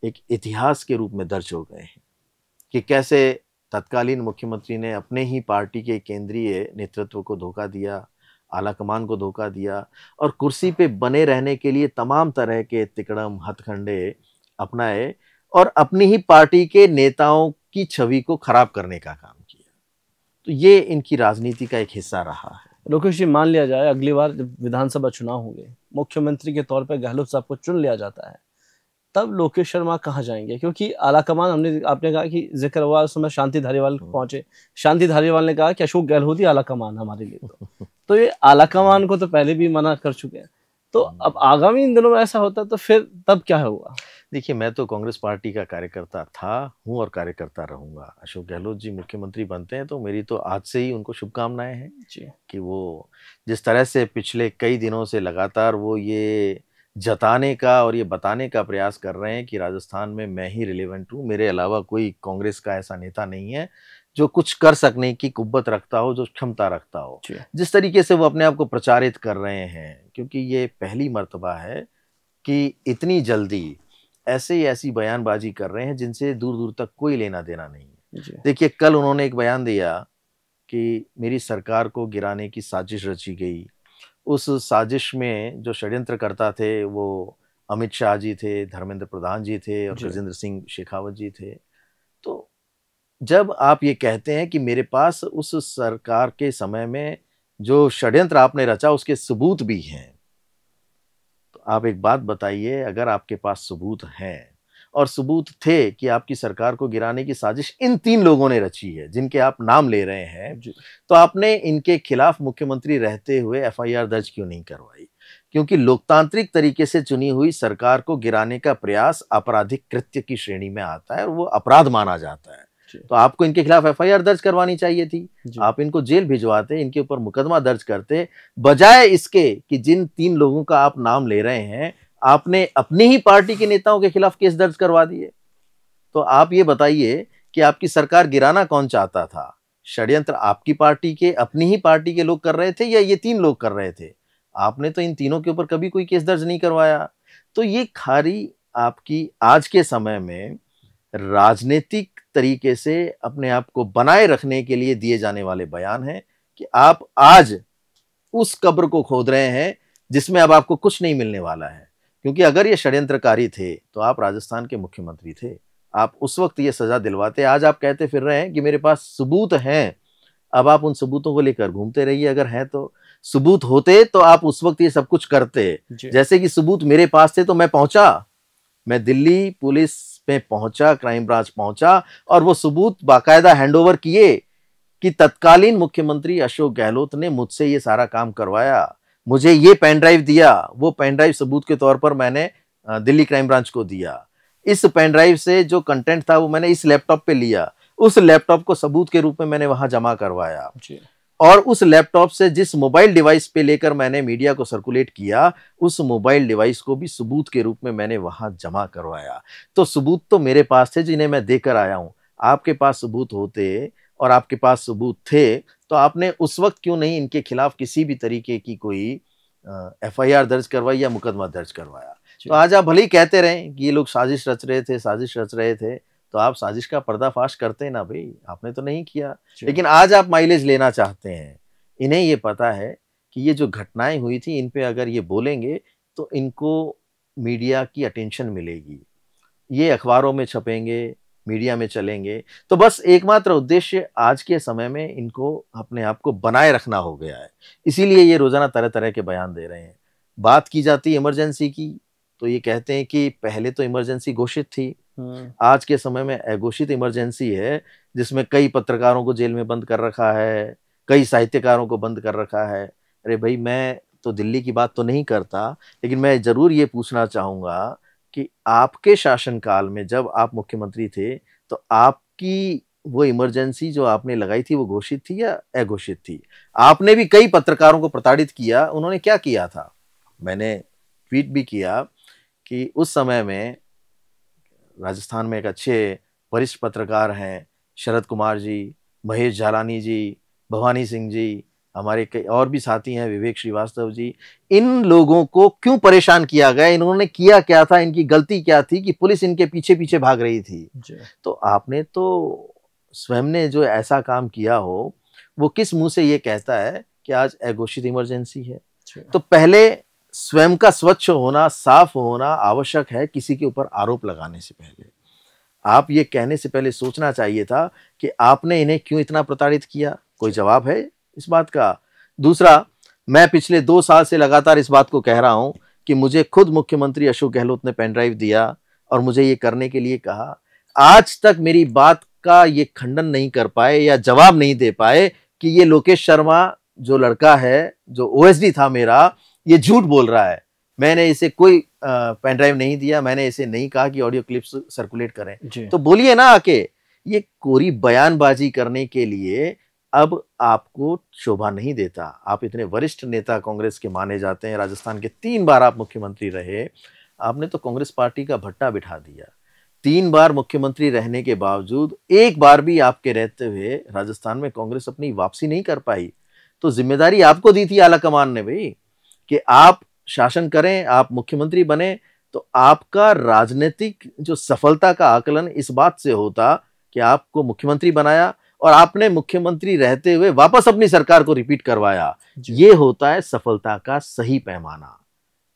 एक इतिहास के रूप में दर्ज हो गए हैं कि कैसे तत्कालीन मुख्यमंत्री ने अपने ही पार्टी के केंद्रीय नेतृत्व को धोखा दिया, आलाकमान को धोखा दिया और कुर्सी पे बने रहने के लिए तमाम तरह के तिकड़म हथकंडे अपनाए और अपनी ही पार्टी के नेताओं की छवि को खराब करने का काम किया। तो ये इनकी राजनीति का एक हिस्सा रहा है। लोकेश जी, मान लिया जाए अगली बार जब विधानसभा चुनाव होंगे, मुख्यमंत्री के तौर पर गहलोत साहब को चुन लिया जाता है, तब लोकेश शर्मा कहाँ जाएंगे? क्योंकि आलाकमान आपने कहा कि जिक्र हुआ उस समय शांति धारीवाल पहुंचे, शांति धारीवाल ने कहा कि अशोक गहलोत ही आलाकमान हमारे लिए। तो ये आलाकमान को तो पहले भी मना कर चुके हैं। तो अब आगामी इन दिनों में ऐसा होता तो फिर तब क्या होगा? देखिए, मैं तो कांग्रेस पार्टी का कार्यकर्ता हूँ और कार्यकर्ता रहूंगा। अशोक गहलोत जी मुख्यमंत्री बनते हैं तो मेरी तो आज से ही उनको शुभकामनाएं हैं कि वो जिस तरह से पिछले कई दिनों से लगातार वो ये जताने का और ये बताने का प्रयास कर रहे हैं कि राजस्थान में मैं ही रिलेवेंट हूँ, मेरे अलावा कोई कांग्रेस का ऐसा नेता नहीं है जो कुछ कर सकने की कुव्वत रखता हो, जो क्षमता रखता हो। जिस तरीके से वो अपने आप को प्रचारित कर रहे हैं, क्योंकि ये पहली मर्तबा है कि इतनी जल्दी ऐसी बयानबाजी कर रहे हैं जिनसे दूर दूर तक कोई लेना देना नहीं है। देखिए, कल उन्होंने एक बयान दिया कि मेरी सरकार को गिराने की साजिश रची गई। उस साजिश में जो षड्यंत्र करता थे वो अमित शाह जी थे, धर्मेंद्र प्रधान जी थे और गजेंद्र सिंह शेखावत जी थे। तो जब आप ये कहते हैं कि मेरे पास उस सरकार के समय में जो षड्यंत्र आपने रचा उसके सबूत भी हैं, तो आप एक बात बताइए, अगर आपके पास सबूत हैं और सबूत थे कि आपकी सरकार को गिराने की साजिश इन 3 लोगों ने रची है जिनके आप नाम ले रहे हैं, तो आपने इनके खिलाफ मुख्यमंत्री रहते हुए एफआईआर दर्ज क्यों नहीं करवाई? क्योंकि लोकतांत्रिक तरीके से चुनी हुई सरकार को गिराने का प्रयास आपराधिक कृत्य की श्रेणी में आता है और वो अपराध माना जाता है। तो आपको इनके खिलाफ एफआईआर दर्ज करवानी चाहिए थी। आप इनको जेल भिजवाते, इनके ऊपर मुकदमा दर्ज करते, बजाय इसके कि जिन 3 लोगों का आप नाम ले रहे हैं आपने अपनी ही पार्टी के नेताओं के खिलाफ केस दर्ज करवा दिए। तो आप ये बताइए कि आपकी सरकार गिराना कौन चाहता था? षड्यंत्र आपकी पार्टी के, अपनी ही पार्टी के लोग कर रहे थे या ये 3 लोग कर रहे थे? आपने तो इन तीनों के ऊपर कभी कोई केस दर्ज नहीं करवाया। तो ये खारी आपकी आज के समय में राजनीतिक तरीके से अपने आप को बनाए रखने के लिए दिए जाने वाले बयान हैं कि आप आज उस कब्र को खोद रहे हैं जिसमें अब आपको कुछ नहीं मिलने वाला है। क्योंकि अगर ये षड्यंत्रकारी थे तो आप राजस्थान के मुख्यमंत्री थे, आप उस वक्त ये सजा दिलवाते। आज आप कहते फिर रहे हैं कि मेरे पास सबूत हैं। अब आप उन सबूतों को लेकर घूमते रहिए। अगर हैं तो सबूत होते तो आप उस वक्त ये सब कुछ करते। जैसे कि सबूत मेरे पास थे तो मैं पहुंचा, मैं दिल्ली पुलिस में पहुंचा, क्राइम ब्रांच पहुंचा और वो सबूत बाकायदा हैंडओवर किए कि तत्कालीन मुख्यमंत्री अशोक गहलोत ने मुझसे ये सारा काम करवाया, मुझे ये पेन ड्राइव दिया। वो पेन ड्राइव सबूत के तौर पर मैंने दिल्ली क्राइम ब्रांच को दिया। इस पेन ड्राइव से जो कंटेंट था वो मैंने इस लैपटॉप पे लिया, उस लैपटॉप को सबूत के रूप में मैंने वहां जमा करवाया और उस लैपटॉप से जिस मोबाइल डिवाइस पे लेकर मैंने मीडिया को सर्कुलेट किया, उस मोबाइल डिवाइस को भी सबूत के रूप में मैंने वहां जमा करवाया। तो सबूत तो मेरे पास थे जिन्हें मैं देकर आया हूं। आपके पास सबूत होते और आपके पास सबूत थे तो आपने उस वक्त क्यों नहीं इनके खिलाफ किसी भी तरीके की कोई FIR दर्ज करवाई या मुकदमा दर्ज करवाया। तो आज आप भले ही कहते रहें कि ये लोग साजिश रच रहे थे, तो आप साजिश का पर्दाफाश करते ना भाई, आपने तो नहीं किया। लेकिन आज आप माइलेज लेना चाहते हैं। इन्हें ये पता है कि ये जो घटनाएं हुई थी, इन पे अगर ये बोलेंगे तो इनको मीडिया की अटेंशन मिलेगी, ये अखबारों में छपेंगे, मीडिया में चलेंगे। तो बस एकमात्र उद्देश्य आज के समय में इनको अपने आप को बनाए रखना हो गया है। इसीलिए ये रोज़ाना तरह-तरह के बयान दे रहे हैं। बात की जाती है इमरजेंसी की, तो ये कहते हैं कि पहले तो इमरजेंसी घोषित थी। आज के समय में अघोषित इमरजेंसी है, जिसमें कई पत्रकारों को जेल में बंद कर रखा है, कई साहित्यकारों को बंद कर रखा है। अरे भई, मैं तो दिल्ली की बात तो नहीं करता, लेकिन मैं ज़रूर ये पूछना चाहूँगा कि आपके शासनकाल में जब आप मुख्यमंत्री थे, तो आपकी वो इमरजेंसी जो आपने लगाई थी, वो घोषित थी या अघोषित थी? आपने भी कई पत्रकारों को प्रताड़ित किया, उन्होंने क्या किया था? मैंने ट्वीट भी किया कि उस समय में राजस्थान में एक अच्छे वरिष्ठ पत्रकार हैं, शरद कुमार जी, महेश झालानी जी, भवानी सिंह जी, हमारे कई और भी साथी हैं, विवेक श्रीवास्तव जी। इन लोगों को क्यों परेशान किया गया? इन्होंने किया क्या था? इनकी गलती क्या थी कि पुलिस इनके पीछे-पीछे भाग रही थी? तो आपने तो स्वयं ने जो ऐसा काम किया हो, वो किस मुँह से ये कहता है कि आज अघोषित इमरजेंसी है? तो पहले स्वयं का स्वच्छ होना, साफ होना आवश्यक है किसी के ऊपर आरोप लगाने से पहले। आप ये कहने से पहले सोचना चाहिए था कि आपने इन्हें क्यों इतना प्रताड़ित किया? कोई जवाब है इस बात का? दूसरा, मैं पिछले 2 साल से लगातार इस बात को कह रहा हूं कि मुझे खुद मुख्यमंत्री अशोक गहलोत ने पेन ड्राइव दिया और मुझे ये करने के लिए कहा। आज तक मेरी बात का ये खंडन नहीं कर पाए या जवाब नहीं दे पाए कि ये लोकेश शर्मा जो लड़का है, जो OSD था मेरा, ये झूठ बोल रहा है। मैंने इसे कोई पेन ड्राइव नहीं दिया, मैंने इसे नहीं कहा कि ऑडियो क्लिप्स सर्कुलेट करें। तो बोलिए ना आके। ये कोरी बयानबाजी करने के लिए अब आपको शोभा नहीं देता। आप इतने वरिष्ठ नेता कांग्रेस के माने जाते हैं, राजस्थान के 3 बार आप मुख्यमंत्री रहे। आपने तो कांग्रेस पार्टी का भट्टा बिठा दिया। 3 बार मुख्यमंत्री रहने के बावजूद एक बार भी आपके रहते हुए राजस्थान में कांग्रेस अपनी वापसी नहीं कर पाई। तो जिम्मेदारी आपको दी थी आला कमान ने भाई, कि आप शासन करें, आप मुख्यमंत्री बने। तो आपका राजनीतिक जो सफलता का आकलन इस बात से होता कि आपको मुख्यमंत्री बनाया और आपने मुख्यमंत्री रहते हुए वापस अपनी सरकार को रिपीट करवाया। ये होता है सफलता का सही पैमाना।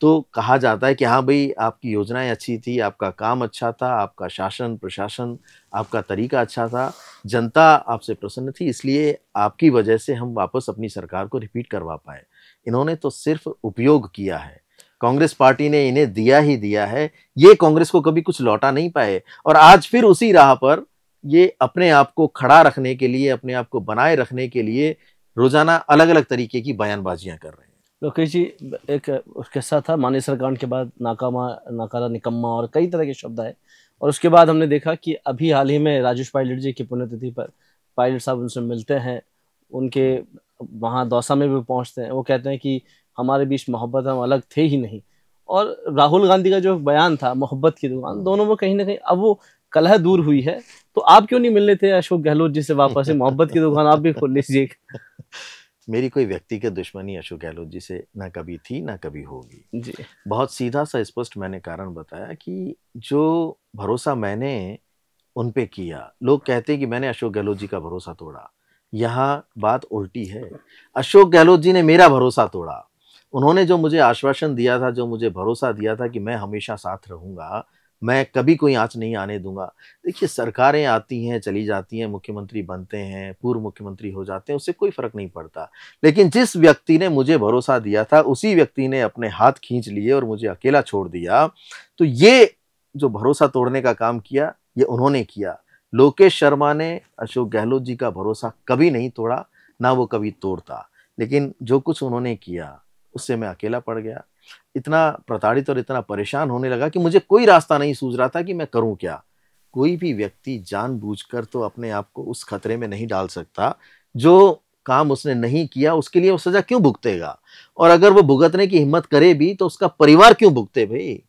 तो कहा जाता है कि हाँ भाई, आपकी योजनाएं अच्छी थी, आपका काम अच्छा था, आपका शासन प्रशासन, आपका तरीका अच्छा था, जनता आपसे प्रसन्न थी, इसलिए आपकी वजह से हम वापस अपनी सरकार को रिपीट करवा पाए। इन्होंने तो सिर्फ उपयोग किया है। कांग्रेस पार्टी ने इन्हें दिया ही दिया है। ये कांग्रेस को कभी कुछ लौटा नहीं पाए और आज फिर उसी राह पर ये अपने आप को खड़ा रखने के लिए, अपने आप को बनाए रखने के लिए रोजाना अलग-अलग तरीके की बयानबाजियां कर रहे हैं। लोकेश जी, एक किस्सा था मानेसर कांड के बाद, नाकामा, नाकारा, निकम्मा और कई तरह के शब्द आए। और उसके बाद हमने देखा कि अभी हाल ही में राजेश पायलट जी की पुण्यतिथि पर पायलट साहब उनसे मिलते हैं, उनके वहाँ दौसा में भी पहुँचते हैं। वो कहते हैं कि हमारे बीच मोहब्बत, हम अलग थे ही नहीं। और राहुल गांधी का जो बयान था, मोहब्बत की दुकान, दोनों में कहीं ना कहीं अब वो कलह दूर हुई है। तो आप क्यों नहीं मिलने थे अशोक गहलोत जी से वापस? मोहब्बत की दुकान आप भी खोल लीजिए। मेरी कोई व्यक्तिगत दुश्मनी अशोक गहलोत जी से ना कभी थी ना कभी होगी जी। बहुत सीधा सा स्पष्ट मैंने कारण बताया कि जो भरोसा मैंने उन पे किया, लोग कहते हैं कि मैंने अशोक गहलोत जी का भरोसा तोड़ा। यहाँ बात उल्टी है। अशोक गहलोत जी ने मेरा भरोसा तोड़ा। उन्होंने जो मुझे आश्वासन दिया था, जो मुझे भरोसा दिया था कि मैं हमेशा साथ रहूंगा, मैं कभी कोई आँच नहीं आने दूंगा। देखिए, सरकारें आती हैं, चली जाती हैं, मुख्यमंत्री बनते हैं, पूर्व मुख्यमंत्री हो जाते हैं, उससे कोई फ़र्क नहीं पड़ता। लेकिन जिस व्यक्ति ने मुझे भरोसा दिया था, उसी व्यक्ति ने अपने हाथ खींच लिए और मुझे अकेला छोड़ दिया। तो ये जो भरोसा तोड़ने का काम किया, ये उन्होंने किया। लोकेश शर्मा ने अशोक गहलोत जी का भरोसा कभी नहीं तोड़ा, ना वो कभी तोड़ता। लेकिन जो कुछ उन्होंने किया, उससे मैं अकेला पड़ गया। इतना प्रताड़ित और इतना परेशान होने लगा कि मुझे कोई रास्ता नहीं सूझ रहा था कि मैं करूं क्या। कोई भी व्यक्ति जानबूझकर तो अपने आप को उस खतरे में नहीं डाल सकता। जो काम उसने नहीं किया, उसके लिए वो सजा क्यों भुगतेगा? और अगर वो भुगतने की हिम्मत करे भी, तो उसका परिवार क्यों भुगते भाई?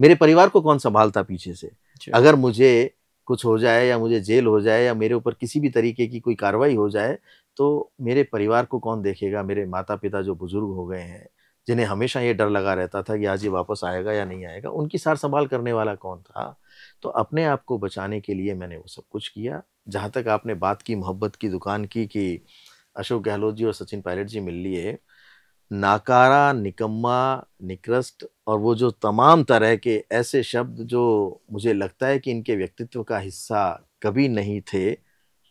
मेरे परिवार को कौन संभालता पीछे से? अगर मुझे कुछ हो जाए या मुझे जेल हो जाए या मेरे ऊपर किसी भी तरीके की कोई कार्रवाई हो जाए, तो मेरे परिवार को कौन देखेगा? मेरे माता-पिता जो बुजुर्ग हो गए हैं, जिन्हें हमेशा ये डर लगा रहता था कि आज ये वापस आएगा या नहीं आएगा, उनकी सार संभाल करने वाला कौन था? तो अपने आप को बचाने के लिए मैंने वो सब कुछ किया। जहाँ तक आपने बात की मोहब्बत की दुकान की कि अशोक गहलोत जी और सचिन पायलट जी मिल लिए, नाकारा, निकम्मा, निकृष्ट और वो जो तमाम तरह के ऐसे शब्द जो मुझे लगता है कि इनके व्यक्तित्व का हिस्सा कभी नहीं थे,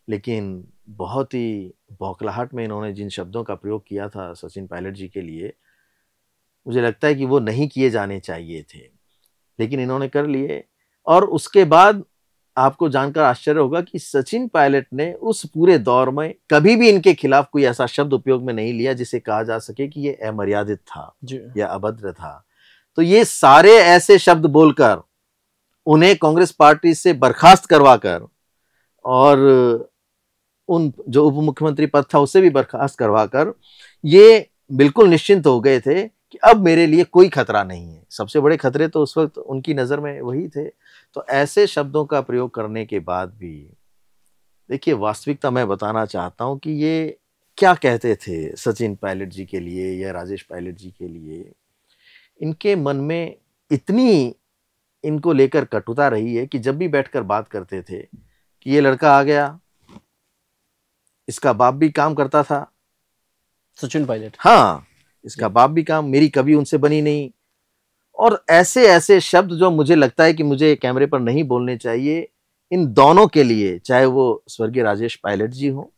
लेकिन बहुत ही बौखलाहट में इन्होंने जिन शब्दों का प्रयोग किया था सचिन पायलट जी के लिए, मुझे लगता है कि वो नहीं किए जाने चाहिए थे, लेकिन इन्होंने कर लिए। और उसके बाद आपको जानकर आश्चर्य होगा कि सचिन पायलट ने उस पूरे दौर में कभी भी इनके खिलाफ कोई ऐसा शब्द उपयोग में नहीं लिया जिसे कहा जा सके कि ये अमर्यादित था या अभद्र था। तो ये सारे ऐसे शब्द बोलकर उन्हें कांग्रेस पार्टी से बर्खास्त करवाकर और उन जो उप मुख्यमंत्री पद था उससे भी बर्खास्त करवाकर ये बिल्कुल निश्चिंत हो गए थे कि अब मेरे लिए कोई खतरा नहीं है। सबसे बड़े खतरे तो उस वक्त उनकी नज़र में वही थे। तो ऐसे शब्दों का प्रयोग करने के बाद भी देखिए, वास्तविकता मैं बताना चाहता हूं कि ये क्या कहते थे सचिन पायलट जी के लिए या राजेश पायलट जी के लिए। इनके मन में इतनी इनको लेकर कटुता रही है कि जब भी बैठकर बात करते थे कि ये लड़का आ गया, इसका बाप भी काम करता था, सचिन पायलट, हाँ, इसका बाप भी काम, मेरी कभी उनसे बनी नहीं। और ऐसे ऐसे शब्द जो मुझे लगता है कि मुझे कैमरे पर नहीं बोलने चाहिए, इन दोनों के लिए, चाहे वो स्वर्गीय राजेश पायलट जी हो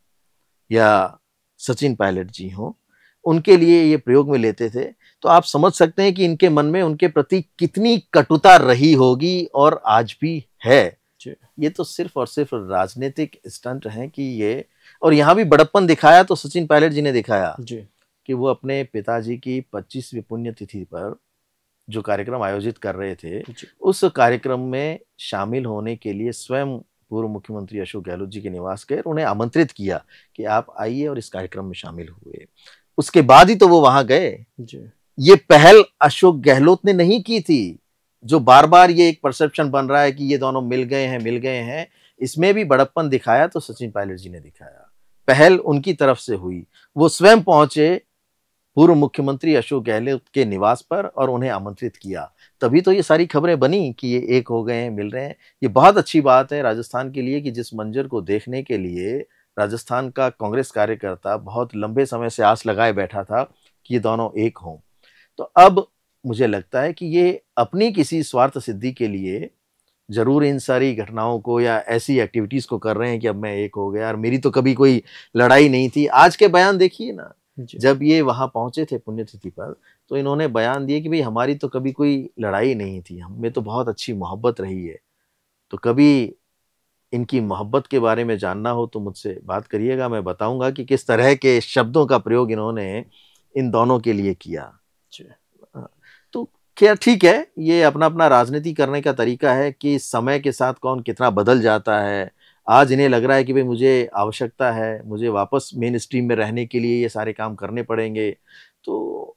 या सचिन पायलट जी हो, उनके लिए ये प्रयोग में लेते थे। तो आप समझ सकते हैं कि इनके मन में उनके प्रति कितनी कटुता रही होगी और आज भी है। ये तो सिर्फ और सिर्फ राजनीतिक स्टंट हैं कि ये, और यहाँ भी बड़प्पन दिखाया तो सचिन पायलट जी ने दिखाया कि वो अपने पिताजी की 25वीं पुण्यतिथि पर जो कार्यक्रम आयोजित कर रहे थे, उस कार्यक्रम में शामिल होने के लिए स्वयं पूर्व मुख्यमंत्री अशोक गहलोत जी के निवास गए, उन्हें आमंत्रित किया कि आप आइए और इस कार्यक्रम में शामिल हुए। उसके बाद ही तो वो वहां गए। ये पहल अशोक गहलोत ने नहीं की थी, जो बार बार ये एक परसेप्शन बन रहा है कि ये दोनों मिल गए हैं, इसमें भी बड़प्पन दिखाया तो सचिन पायलट जी ने दिखाया। पहल उनकी तरफ से हुई, वो स्वयं पहुंचे पूर्व मुख्यमंत्री अशोक गहलोत के निवास पर और उन्हें आमंत्रित किया, तभी तो ये सारी खबरें बनी कि ये एक हो गए हैं, मिल रहे हैं। ये बहुत अच्छी बात है राजस्थान के लिए कि जिस मंजर को देखने के लिए राजस्थान का कांग्रेस कार्यकर्ता बहुत लंबे समय से आस लगाए बैठा था कि ये दोनों एक हों। तो अब मुझे लगता है कि ये अपनी किसी स्वार्थ सिद्धि के लिए जरूर इन सारी घटनाओं को या ऐसी एक्टिविटीज को कर रहे हैं कि अब मैं एक हो गया और मेरी तो कभी कोई लड़ाई नहीं थी। आज के बयान देखिए ना, जब ये वहां पहुंचे थे पुण्यतिथि पर, तो इन्होंने बयान दिए कि भाई हमारी तो कभी कोई लड़ाई नहीं थी, हमें तो बहुत अच्छी मोहब्बत रही है। तो कभी इनकी मोहब्बत के बारे में जानना हो तो मुझसे बात करिएगा, मैं बताऊंगा कि किस तरह के शब्दों का प्रयोग इन्होंने इन दोनों के लिए किया। तो क्या ठीक है, ये अपना अपना राजनीति करने का तरीका है कि समय के साथ कौन कितना बदल जाता है। आज इन्हें लग रहा है कि भाई मुझे आवश्यकता है, मुझे वापस मेन स्ट्रीम में रहने के लिए ये सारे काम करने पड़ेंगे। तो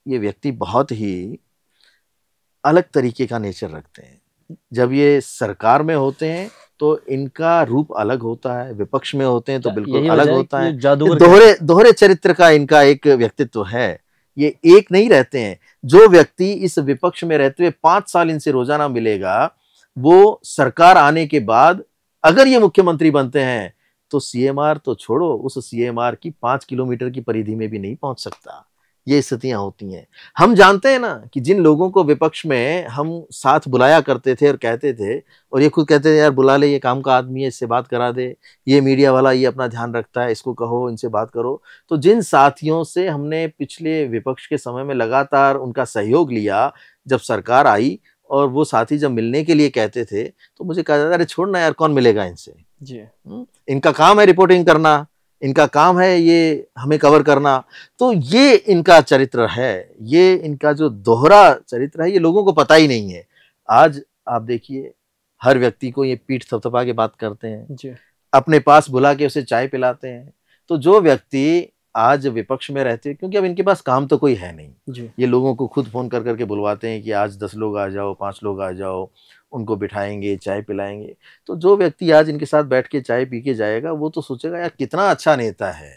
ये व्यक्ति बहुत ही अलग तरीके का नेचर रखते हैं। जब ये सरकार में होते हैं तो इनका रूप अलग होता है, विपक्ष में होते हैं तो बिल्कुल अलग होता है। दोहरे चरित्र का इनका एक व्यक्तित्व है, ये एक नहीं रहते हैं। जो व्यक्ति इस विपक्ष में रहते हुए 5 साल इनसे रोजाना मिलेगा, वो सरकार आने के बाद अगर ये मुख्यमंत्री बनते हैं तो सीएमआर तो छोड़ो, उस सीएमआर की 5 किलोमीटर की परिधि में भी नहीं पहुंच सकता। ये स्थितियां होती हैं। हम जानते हैं ना कि जिन लोगों को विपक्ष में हम साथ बुलाया करते थे और कहते थे, और ये खुद कहते थे यार बुला ले, ये काम का आदमी है, इससे बात करा दे, ये मीडिया वाला ये अपना ध्यान रखता है, इसको कहो, इनसे बात करो। तो जिन साथियों से हमने पिछले विपक्ष के समय में लगातार उनका सहयोग लिया, जब सरकार आई और वो साथी जब मिलने के लिए कहते थे तो मुझे कहा जाता, अरे छोड़ ना यार, कौन मिलेगा इनसे जी, इनका काम है रिपोर्टिंग करना, इनका काम है ये हमें कवर करना। तो ये इनका चरित्र है, ये इनका जो दोहरा चरित्र है, ये लोगों को पता ही नहीं है। आज आप देखिए, हर व्यक्ति को ये पीठ थपथपा के बात करते हैं जी, अपने पास बुला के उसे चाय पिलाते हैं। तो जो व्यक्ति आज विपक्ष में रहते हैं, क्योंकि अब इनके पास काम तो कोई है नहीं जी, ये लोगों को खुद फोन कर करके बुलवाते हैं कि आज 10 लोग आ जाओ, 5 लोग आ जाओ, उनको बिठाएंगे, चाय पिलाएंगे। तो जो व्यक्ति आज इनके साथ बैठ के चाय पी के जाएगा, वो तो सोचेगा यार कितना अच्छा नेता है।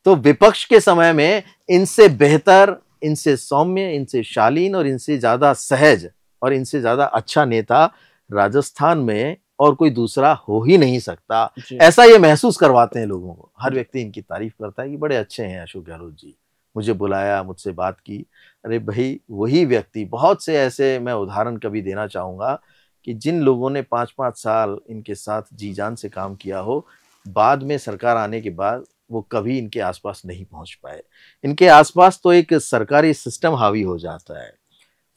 तो विपक्ष के समय में इनसे बेहतर, इनसे सौम्य, इनसे शालीन और इनसे ज्यादा सहज और इनसे ज्यादा अच्छा नेता राजस्थान में और कोई दूसरा हो ही नहीं सकता। ऐसा ये महसूस करवाते हैं लोगों को। हर व्यक्ति इनकी तारीफ करता है कि बड़े अच्छे हैं अशोक गहलोत जी, मुझे बुलाया, मुझसे बात की। अरे भाई, वही व्यक्ति, बहुत से ऐसे मैं उदाहरण कभी देना चाहूंगा कि जिन लोगों ने 5-5 साल इनके साथ जी जान से काम किया हो, बाद में सरकार आने के बाद वो कभी इनके आसपास नहीं पहुंच पाए। इनके आसपास तो एक सरकारी सिस्टम हावी हो जाता है,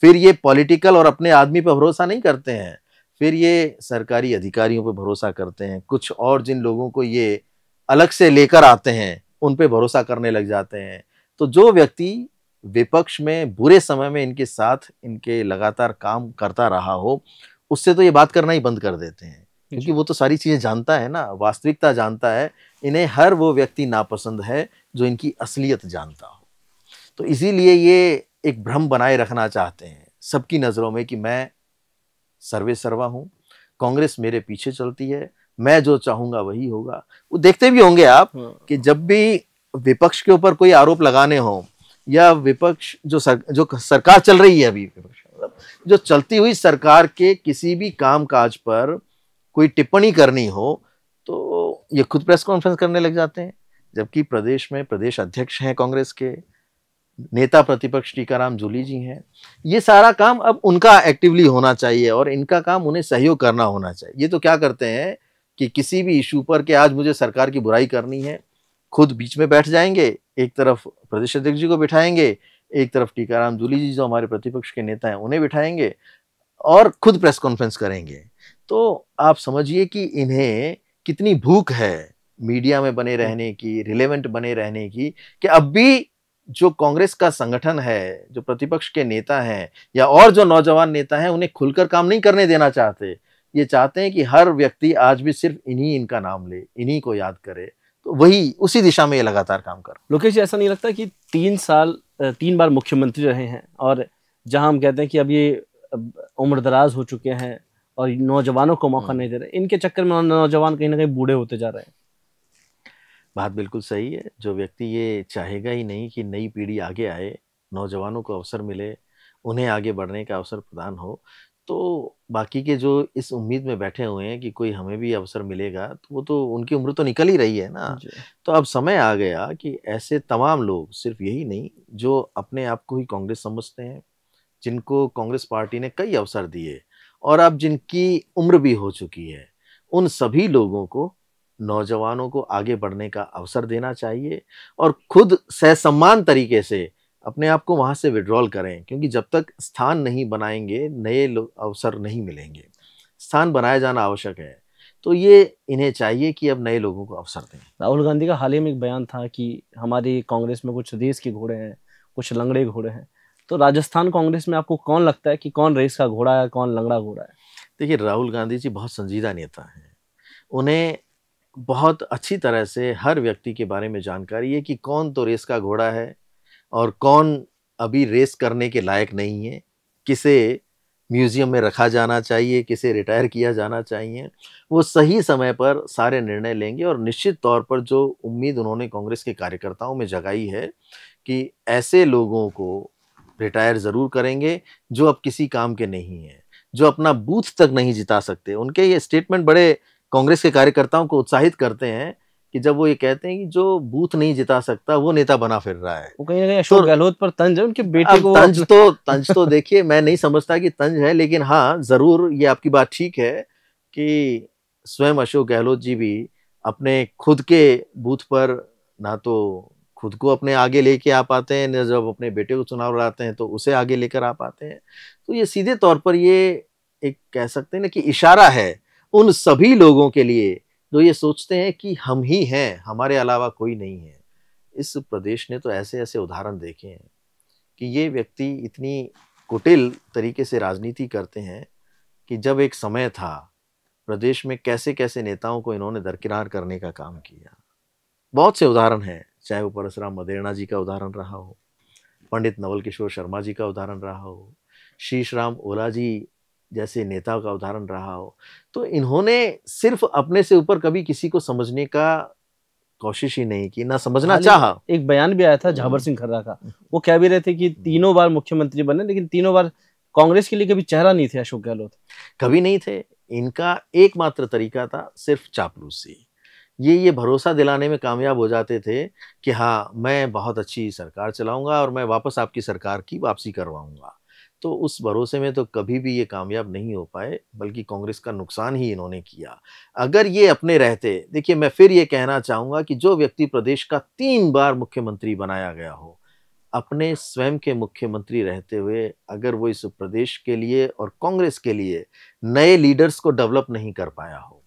फिर ये पॉलिटिकल और अपने आदमी पर भरोसा नहीं करते हैं, फिर ये सरकारी अधिकारियों पर भरोसा करते हैं। कुछ और जिन लोगों को ये अलग से लेकर आते हैं उन पे भरोसा करने लग जाते हैं। तो जो व्यक्ति विपक्ष में बुरे समय में इनके साथ इनके लगातार काम करता रहा हो, उससे तो ये बात करना ही बंद कर देते हैं, क्योंकि वो तो सारी चीजें जानता है ना, वास्तविकता जानता है। इन्हें हर वो व्यक्ति नापसंद है जो इनकी असलियत जानता हो। तो इसीलिए ये एक भ्रम बनाए रखना चाहते हैं सबकी नजरों में कि मैं सर्वे सर्वा हूं, कांग्रेस मेरे पीछे चलती है, मैं जो चाहूंगा वही होगा। वो देखते भी होंगे आप कि जब भी विपक्ष के ऊपर कोई आरोप लगाने हो या विपक्ष जो सरकार चल रही है अभी, जो चलती हुई सरकार के किसी भी कामकाज पर कोई टिप्पणी करनी हो तो ये खुद प्रेस कॉन्फ्रेंस करने लग जाते हैं। जबकि प्रदेश में प्रदेश अध्यक्ष हैं कांग्रेस के, नेता प्रतिपक्ष टीकाराम जूली जी हैं। ये सारा काम अब उनका एक्टिवली होना चाहिए और इनका काम उन्हें सहयोग करना होना चाहिए। ये तो क्या करते हैं कि किसी भी इशू पर कि आज मुझे सरकार की बुराई करनी है, खुद बीच में बैठ जाएंगे, एक तरफ प्रदेश अध्यक्ष जी को बिठाएंगे, एक तरफ टीकाराम जूली जी जो हमारे प्रतिपक्ष के नेता हैं उन्हें बिठाएंगे और खुद प्रेस कॉन्फ्रेंस करेंगे। तो आप समझिए कि इन्हें कितनी भूख है मीडिया में बने रहने की, रिलेवेंट बने रहने की, कि अब भी जो कांग्रेस का संगठन है, जो प्रतिपक्ष के नेता हैं या और जो नौजवान नेता हैं, उन्हें खुलकर काम नहीं करने देना चाहते। ये चाहते हैं कि हर व्यक्ति आज भी सिर्फ इनका नाम ले, इन्हीं को याद करे। तो वही उसी दिशा में ये लगातार काम कर। लोकेश, ऐसा नहीं लगता कि 3 बार मुख्यमंत्री रहे हैं और जहां हम कहते हैं कि अब ये उम्र दराज हो चुके हैं और नौजवानों को मौका नहीं दे रहे, इनके चक्कर में नौजवान कहीं ना कहीं बूढ़े होते जा रहे हैं? बात बिल्कुल सही है। जो व्यक्ति ये चाहेगा ही नहीं कि नई पीढ़ी आगे आए, नौजवानों को अवसर मिले, उन्हें आगे बढ़ने का अवसर प्रदान हो, तो बाकी के जो इस उम्मीद में बैठे हुए हैं कि कोई हमें भी अवसर मिलेगा, तो वो तो उनकी उम्र तो निकल ही रही है ना। तो अब समय आ गया कि ऐसे तमाम लोग, सिर्फ यही नहीं, जो अपने आप को ही कांग्रेस समझते हैं, जिनको कांग्रेस पार्टी ने कई अवसर दिए और अब जिनकी उम्र भी हो चुकी है, उन सभी लोगों को, नौजवानों को आगे बढ़ने का अवसर देना चाहिए और खुद सहसम्मान तरीके से अपने आप को वहां से विड्रॉल करें, क्योंकि जब तक स्थान नहीं बनाएंगे नए अवसर नहीं मिलेंगे। स्थान बनाया जाना आवश्यक है। तो ये इन्हें चाहिए कि अब नए लोगों को अवसर दें। राहुल गांधी का हाल ही में एक बयान था कि हमारी कांग्रेस में कुछ रेस के घोड़े हैं, कुछ लंगड़े घोड़े हैं। तो राजस्थान कांग्रेस में आपको कौन लगता है कि कौन रेस का घोड़ा है, कौन लंगड़ा घोड़ा है? देखिए, राहुल गांधी जी बहुत संजीदा नेता हैं। उन्हें बहुत अच्छी तरह से हर व्यक्ति के बारे में जानकारी है कि कौन तो रेस का घोड़ा है और कौन अभी रेस करने के लायक नहीं है, किसे म्यूजियम में रखा जाना चाहिए, किसे रिटायर किया जाना चाहिए। वो सही समय पर सारे निर्णय लेंगे और निश्चित तौर पर जो उम्मीद उन्होंने कांग्रेस के कार्यकर्ताओं में जगाई है कि ऐसे लोगों को रिटायर ज़रूर करेंगे जो अब किसी काम के नहीं हैं, जो अपना बूथ तक नहीं जिता सकते। उनके ये स्टेटमेंट बड़े कांग्रेस के कार्यकर्ताओं को उत्साहित करते हैं कि जब वो ये कहते हैं कि जो बूथ नहीं जिता सकता वो नेता बना फिर रहा है। वो कहीं ना कहीं अशोक गहलोत पर तंज है, उनके बेटे को। तंज तो देखिए, मैं नहीं समझता कि तंज है, लेकिन हाँ जरूर ये आपकी बात ठीक है कि स्वयं अशोक गहलोत जी भी अपने खुद के बूथ पर ना तो खुद को अपने आगे लेके आ पाते हैं, न जब अपने बेटे को चुनाव लड़ाते हैं तो उसे आगे लेकर आ पाते हैं। तो ये सीधे तौर पर ये एक कह सकते हैं ना कि इशारा है उन सभी लोगों के लिए जो ये सोचते हैं कि हम ही हैं, हमारे अलावा कोई नहीं है। इस प्रदेश ने तो ऐसे ऐसे उदाहरण देखे हैं कि ये व्यक्ति इतनी कुटिल तरीके से राजनीति करते हैं कि जब एक समय था प्रदेश में कैसे कैसे नेताओं को इन्होंने दरकिनार करने का काम किया। बहुत से उदाहरण हैं, चाहे वो परशुराम मदेरणा जी का उदाहरण रहा हो, पंडित नवल किशोर शर्मा जी का उदाहरण रहा हो, शीशराम ओला जी जैसे नेताओं का उदाहरण रहा हो। तो इन्होंने सिर्फ अपने से ऊपर कभी किसी को समझने का कोशिश ही नहीं की, ना समझना हाल ही चाहा। एक बयान भी आया था झाबर सिंह खर्रा का, वो कह भी रहे थे कि तीनों बार मुख्यमंत्री बने लेकिन तीनों बार कांग्रेस के लिए कभी चेहरा नहीं थे अशोक गहलोत। कभी नहीं थे। इनका एकमात्र तरीका था सिर्फ चापलूसी। ये भरोसा दिलाने में कामयाब हो जाते थे कि हाँ, मैं बहुत अच्छी सरकार चलाऊँगा और मैं वापस आपकी सरकार की वापसी करवाऊँगा। तो उस भरोसे में तो कभी भी ये कामयाब नहीं हो पाए, बल्कि कांग्रेस का नुकसान ही इन्होंने किया। अगर ये अपने रहते, देखिए मैं फिर ये कहना चाहूँगा कि जो व्यक्ति प्रदेश का 3 बार मुख्यमंत्री बनाया गया हो, अपने स्वयं के मुख्यमंत्री रहते हुए अगर वो इस प्रदेश के लिए और कांग्रेस के लिए नए लीडर्स को डेवलप नहीं कर पाया हो,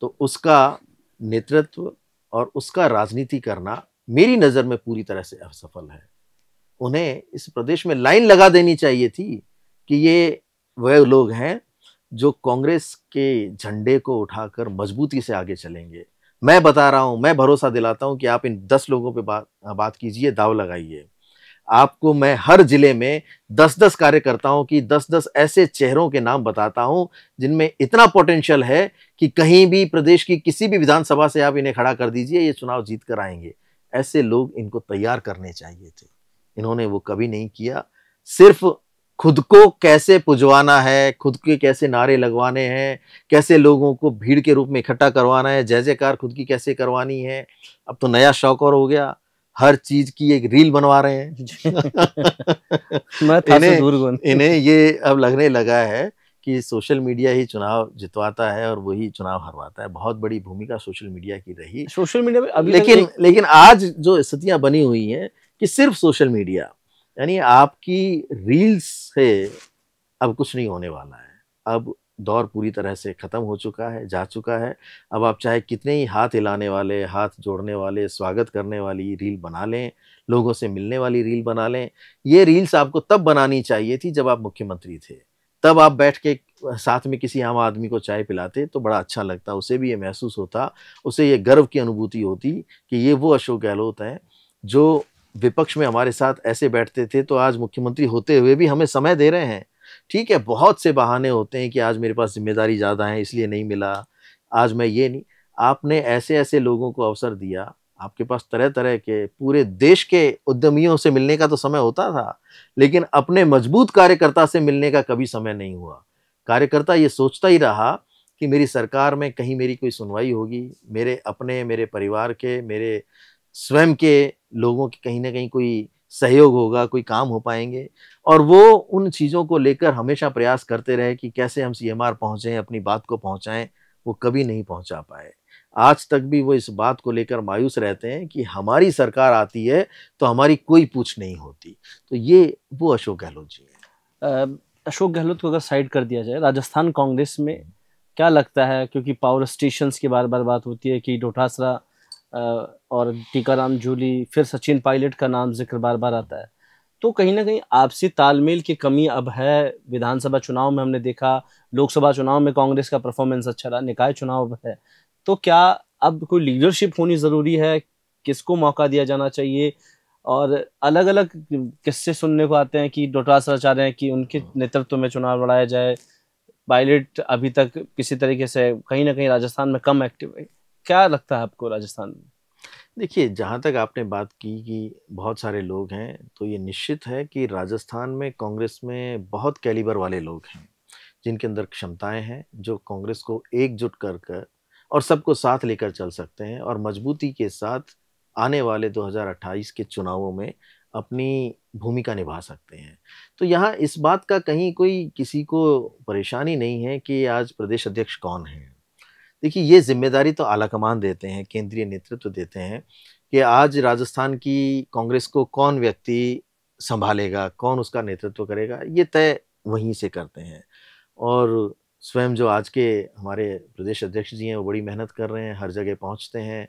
तो उसका नेतृत्व और उसका राजनीति करना मेरी नज़र में पूरी तरह से असफल है। उन्हें इस प्रदेश में लाइन लगा देनी चाहिए थी कि ये वह लोग हैं जो कांग्रेस के झंडे को उठाकर मजबूती से आगे चलेंगे। मैं बता रहा हूँ, मैं भरोसा दिलाता हूँ कि आप इन 10 लोगों पे बात कीजिए, दाँव लगाइए। आपको मैं हर जिले में 10-10 कार्यकर्ताओं की 10-10 ऐसे चेहरों के नाम बताता हूं जिनमें इतना पोटेंशियल है कि कहीं भी प्रदेश की किसी भी विधानसभा से आप इन्हें खड़ा कर दीजिए, ये चुनाव जीत कर आएंगे। ऐसे लोग इनको तैयार करने चाहिए थे। इन्होंने वो कभी नहीं किया। सिर्फ खुद को कैसे पुजवाना है, खुद के कैसे नारे लगवाने हैं, कैसे लोगों को भीड़ के रूप में इकट्ठा करवाना है, जय जयकार खुद की कैसे करवानी है। अब तो नया शौक और हो गया, हर चीज की एक रील बनवा रहे हैं। मैं था से दूर गुण। इन्हें ये अब लगने लगा है कि सोशल मीडिया ही चुनाव जितवाता है और वही चुनाव हरवाता है। बहुत बड़ी भूमिका सोशल मीडिया की रही। सोशल मीडिया में अभी लेकिन आज जो स्थितियां बनी हुई हैं कि सिर्फ सोशल मीडिया, यानी आपकी रील्स से अब कुछ नहीं होने वाला है। अब दौर पूरी तरह से खत्म हो चुका है, जा चुका है। अब आप चाहे कितने ही हाथ हिलाने वाले, हाथ जोड़ने वाले, स्वागत करने वाली रील बना लें, लोगों से मिलने वाली रील बना लें, ये रील्स आपको तब बनानी चाहिए थी जब आप मुख्यमंत्री थे। तब आप बैठ के साथ में किसी आम आदमी को चाय पिलाते तो बड़ा अच्छा लगता, उसे भी ये महसूस होता, उसे ये गर्व की अनुभूति होती कि ये वो अशोक गहलोत हैं जो विपक्ष में हमारे साथ ऐसे बैठते थे, तो आज मुख्यमंत्री होते हुए भी हमें समय दे रहे हैं। ठीक है, बहुत से बहाने होते हैं कि आज मेरे पास ज़िम्मेदारी ज़्यादा है इसलिए नहीं मिला, आज मैं ये नहीं। आपने ऐसे-ऐसे लोगों को अवसर दिया, आपके पास तरह-तरह के पूरे देश के उद्यमियों से मिलने का तो समय होता था, लेकिन अपने मजबूत कार्यकर्ता से मिलने का कभी समय नहीं हुआ। कार्यकर्ता ये सोचता ही रहा कि मेरी सरकार में कहीं मेरी कोई सुनवाई होगी, मेरे अपने, मेरे परिवार के, मेरे स्वयं के लोगों की कहीं न कहीं कोई सहयोग होगा, कोई काम हो पाएँगे, और वो उन चीज़ों को लेकर हमेशा प्रयास करते रहे कि कैसे हम सीएमआर पहुँचे, अपनी बात को पहुँचाएँ, वो कभी नहीं पहुँचा पाए। आज तक भी वो इस बात को लेकर मायूस रहते हैं कि हमारी सरकार आती है, तो हमारी कोई पूछ नहीं होती। तो ये वो अशोक गहलोत जी हैं। अशोक गहलोत को अगर साइड कर दिया जाए, राजस्थान कांग्रेस में क्या लगता है, क्योंकि पावर स्टेशंस की बार-बार बात होती है कि डोटासरा और टीकाराम जूली, फिर सचिन पायलट का नाम ज़िक्र बार-बार आता है। तो कहीं न कहीं आपसी तालमेल की कमी अब है। विधानसभा चुनाव में हमने देखा, लोकसभा चुनाव में कांग्रेस का परफॉर्मेंस अच्छा रहा, निकाय चुनाव अब है। तो क्या अब कोई लीडरशिप होनी ज़रूरी है? किसको मौका दिया जाना चाहिए? और अलग-अलग किस्से सुनने को आते हैं कि डोटासरा चाह रहे हैं कि उनके नेतृत्व में चुनाव लड़ाया जाए। पायलट अभी तक किसी तरीके से कहीं न कहीं राजस्थान में कम एक्टिव है। क्या लगता है आपको राजस्थान में? देखिए, जहाँ तक आपने बात की कि बहुत सारे लोग हैं, तो ये निश्चित है कि राजस्थान में कांग्रेस में बहुत कैलिबर वाले लोग हैं, जिनके अंदर क्षमताएँ हैं, जो कांग्रेस को एकजुट कर और सबको साथ लेकर चल सकते हैं और मजबूती के साथ आने वाले 2028 के चुनावों में अपनी भूमिका निभा सकते हैं। तो यहाँ इस बात का कहीं कोई किसी को परेशानी नहीं है कि आज प्रदेश अध्यक्ष कौन है। देखिए, ये ज़िम्मेदारी तो आलाकमान देते हैं, केंद्रीय नेतृत्व देते हैं कि आज राजस्थान की कांग्रेस को कौन व्यक्ति सँभालेगा, कौन उसका नेतृत्व करेगा, ये तय वहीं से करते हैं। और स्वयं जो आज के हमारे प्रदेश अध्यक्ष जी हैं, वो बड़ी मेहनत कर रहे हैं, हर जगह पहुँचते हैं,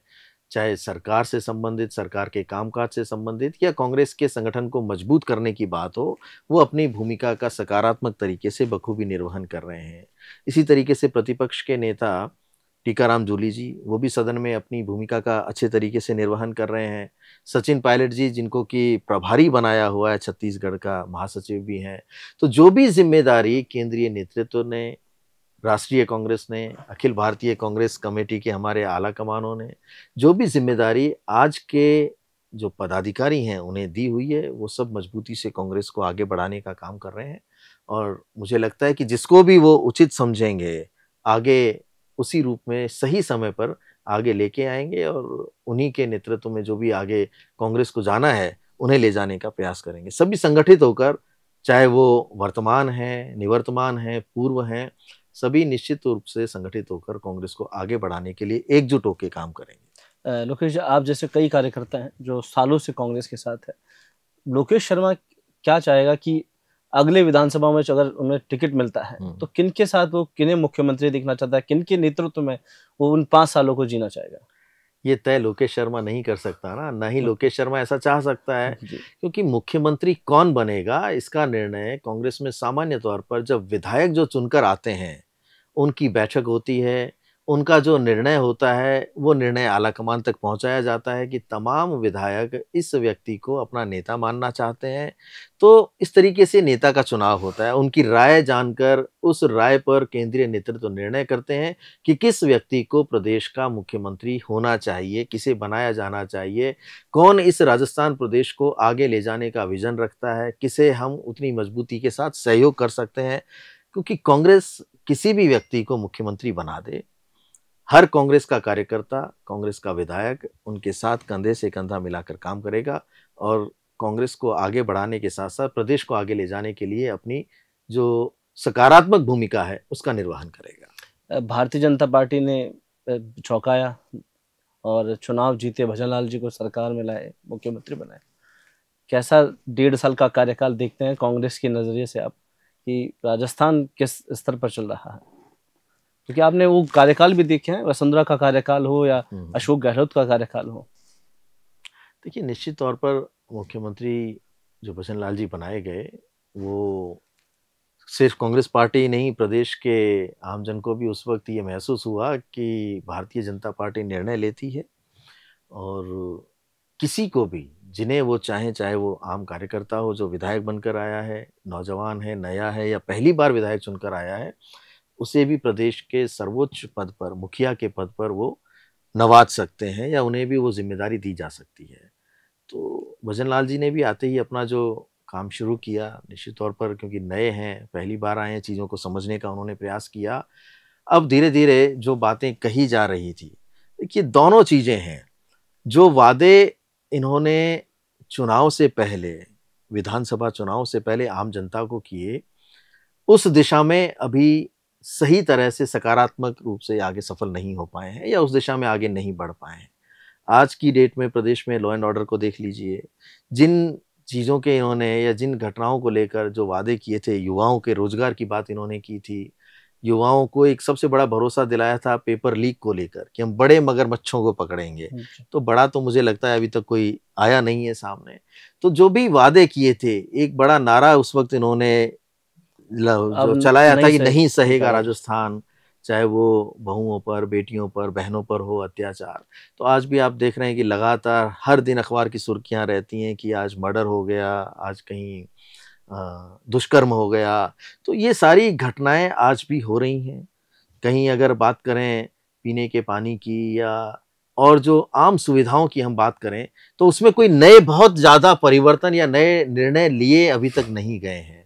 चाहे सरकार से संबंधित, सरकार के कामकाज से संबंधित या कांग्रेस के संगठन को मजबूत करने की बात हो, वो अपनी भूमिका का सकारात्मक तरीके से बखूबी निर्वहन कर रहे हैं। इसी तरीके से प्रतिपक्ष के नेता टीकाराम जूली जी, वो भी सदन में अपनी भूमिका का अच्छे तरीके से निर्वहन कर रहे हैं। सचिन पायलट जी, जिनको कि प्रभारी बनाया हुआ है, छत्तीसगढ़ का महासचिव भी हैं। तो जो भी ज़िम्मेदारी केंद्रीय नेतृत्व ने राष्ट्रीय कांग्रेस ने, अखिल भारतीय कांग्रेस कमेटी के हमारे आला कमानों ने जो भी जिम्मेदारी आज के जो पदाधिकारी हैं उन्हें दी हुई है, वो सब मजबूती से कांग्रेस को आगे बढ़ाने का काम कर रहे हैं। और मुझे लगता है कि जिसको भी वो उचित समझेंगे, आगे उसी रूप में सही समय पर आगे लेके आएंगे और उन्हीं के नेतृत्व में जो भी आगे कांग्रेस को जाना है, उन्हें ले जाने का प्रयास करेंगे। सभी संगठित होकर, चाहे वो वर्तमान हैं, निवर्तमान हैं, पूर्व हैं, सभी निश्चित रूप से संगठित होकर कांग्रेस को आगे बढ़ाने के लिए एकजुट होकर काम करेंगे। लोकेश जी, आप जैसे कई कार्यकर्ता हैं जो सालों से कांग्रेस के साथ है, लोकेश शर्मा क्या चाहेगा कि अगले विधानसभा में अगर उन्हें टिकट मिलता है तो किन के साथ वो, किन्हें मुख्यमंत्री देखना चाहता है, किन के नेतृत्व में वो उन 5 सालों को जीना चाहेगा? ये तय लोकेश शर्मा नहीं कर सकता ना ही लोकेश शर्मा ऐसा चाह सकता है, क्योंकि मुख्यमंत्री कौन बनेगा इसका निर्णय कांग्रेस में सामान्य तौर पर जब विधायक जो चुनकर आते हैं उनकी बैठक होती है, उनका जो निर्णय होता है वो निर्णय आलाकमान तक पहुंचाया जाता है कि तमाम विधायक इस व्यक्ति को अपना नेता मानना चाहते हैं। तो इस तरीके से नेता का चुनाव होता है, उनकी राय जानकर उस राय पर केंद्रीय नेतृत्व निर्णय करते हैं कि किस व्यक्ति को प्रदेश का मुख्यमंत्री होना चाहिए, किसे बनाया जाना चाहिए, कौन इस राजस्थान प्रदेश को आगे ले जाने का विजन रखता है, किसे हम उतनी मजबूती के साथ सहयोग कर सकते हैं। क्योंकि कांग्रेस किसी भी व्यक्ति को मुख्यमंत्री बना दे, हर कांग्रेस का कार्यकर्ता, कांग्रेस का विधायक उनके साथ कंधे से कंधा मिलाकर काम करेगा और कांग्रेस को आगे बढ़ाने के साथ साथ प्रदेश को आगे ले जाने के लिए अपनी जो सकारात्मक भूमिका है उसका निर्वहन करेगा। भारतीय जनता पार्टी ने चौंकाया और चुनाव जीते भजनलाल जी को सरकार में लाए, मुख्यमंत्री बनाए। कैसा 1.5 साल का कार्यकाल देखते हैं कांग्रेस के नजरिए से आप, कि राजस्थान किस स्तर पर चल रहा है? क्योंकि आपने वो कार्यकाल भी देखे हैं, वसुंधरा का कार्यकाल हो या अशोक गहलोत का कार्यकाल हो। देखिए, निश्चित तौर पर मुख्यमंत्री जो भजनलाल जी बनाए गए वो सिर्फ कांग्रेस पार्टी नहीं, प्रदेश के आमजन को भी उस वक्त ये महसूस हुआ कि भारतीय जनता पार्टी निर्णय लेती है और किसी को भी जिन्हें वो चाहें, चाहे वो आम कार्यकर्ता हो जो विधायक बनकर आया है, नौजवान है, नया है या पहली बार विधायक चुनकर आया है, उसे भी प्रदेश के सर्वोच्च पद पर, मुखिया के पद पर वो नवाज सकते हैं या उन्हें भी वो जिम्मेदारी दी जा सकती है। तो भजनलाल जी ने भी आते ही अपना जो काम शुरू किया, निश्चित तौर पर क्योंकि नए हैं, पहली बार आए हैं, चीज़ों को समझने का उन्होंने प्रयास किया। अब धीरे धीरे जो बातें कही जा रही थी, देखिए दोनों चीज़ें हैं। जो वादे इन्होंने चुनाव से पहले, विधानसभा चुनाव से पहले आम जनता को किए, उस दिशा में अभी सही तरह से सकारात्मक रूप से आगे सफल नहीं हो पाए हैं या उस दिशा में आगे नहीं बढ़ पाए हैं। आज की डेट में प्रदेश में लॉ एंड ऑर्डर को देख लीजिए, जिन चीज़ों के इन्होंने या जिन घटनाओं को लेकर जो वादे किए थे, युवाओं के रोजगार की बात इन्होंने की थी, युवाओं को एक सबसे बड़ा भरोसा दिलाया था पेपर लीक को लेकर कि हम बड़े मगरमच्छों को पकड़ेंगे। तो बड़ा तो मुझे लगता है अभी तक कोई आया नहीं है सामने। तो जो भी वादे किए थे, एक बड़ा नारा उस वक्त इन्होंने जो चलाया था कि नहीं सहेगा राजस्थान, चाहे वो बहुओं पर, बेटियों पर, बहनों पर हो अत्याचार। तो आज भी आप देख रहे हैं कि लगातार हर दिन अखबार की सुर्खियां रहती हैं कि आज मर्डर हो गया, आज कहीं दुष्कर्म हो गया। तो ये सारी घटनाएं आज भी हो रही हैं। कहीं अगर बात करें पीने के पानी की या और जो आम सुविधाओं की हम बात करें, तो उसमें कोई नए बहुत ज़्यादा परिवर्तन या नए निर्णय लिए अभी तक नहीं गए हैं।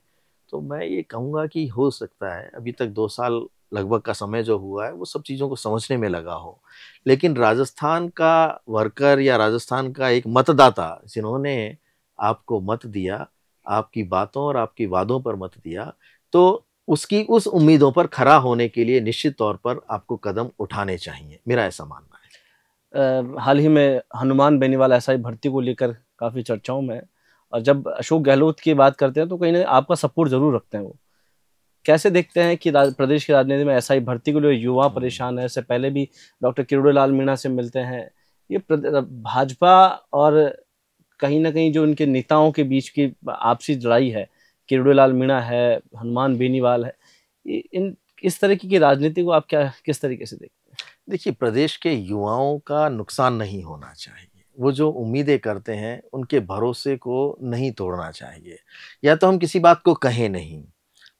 तो मैं ये कहूँगा कि हो सकता है अभी तक 2 साल लगभग का समय जो हुआ है वो सब चीज़ों को समझने में लगा हो, लेकिन राजस्थान का वर्कर या राजस्थान का एक मतदाता जिन्होंने आपको मत दिया, आपकी बातों और आपकी वादों पर मत दिया, तो उसकी उस उम्मीदों पर खरा होने के लिए निश्चित तौर पर आपको कदम उठाने चाहिए, मेरा ऐसा मानना है। हाल ही में हनुमान बेनीवाल एसआई भर्ती को लेकर काफ़ी चर्चाओं में, और जब अशोक गहलोत की बात करते हैं तो कहीं ना आपका सपोर्ट जरूर रखते हैं। वो कैसे देखते हैं कि प्रदेश की राजनीति में एसआई भर्ती को लेकर युवा परेशान है? इससे पहले भी डॉक्टर किरोड़ीलाल मीणा से मिलते हैं। ये भाजपा और कहीं ना कहीं जो उनके नेताओं के बीच की आपसी लड़ाई है, किरोड़ीलाल मीणा है, हनुमान बेनीवाल है, इन इस तरह की राजनीति को आप किस तरीके से देखते हैं? देखिए, प्रदेश के युवाओं का नुकसान नहीं होना चाहिए। वो जो उम्मीदें करते हैं उनके भरोसे को नहीं तोड़ना चाहिए। या तो हम किसी बात को कहें नहीं,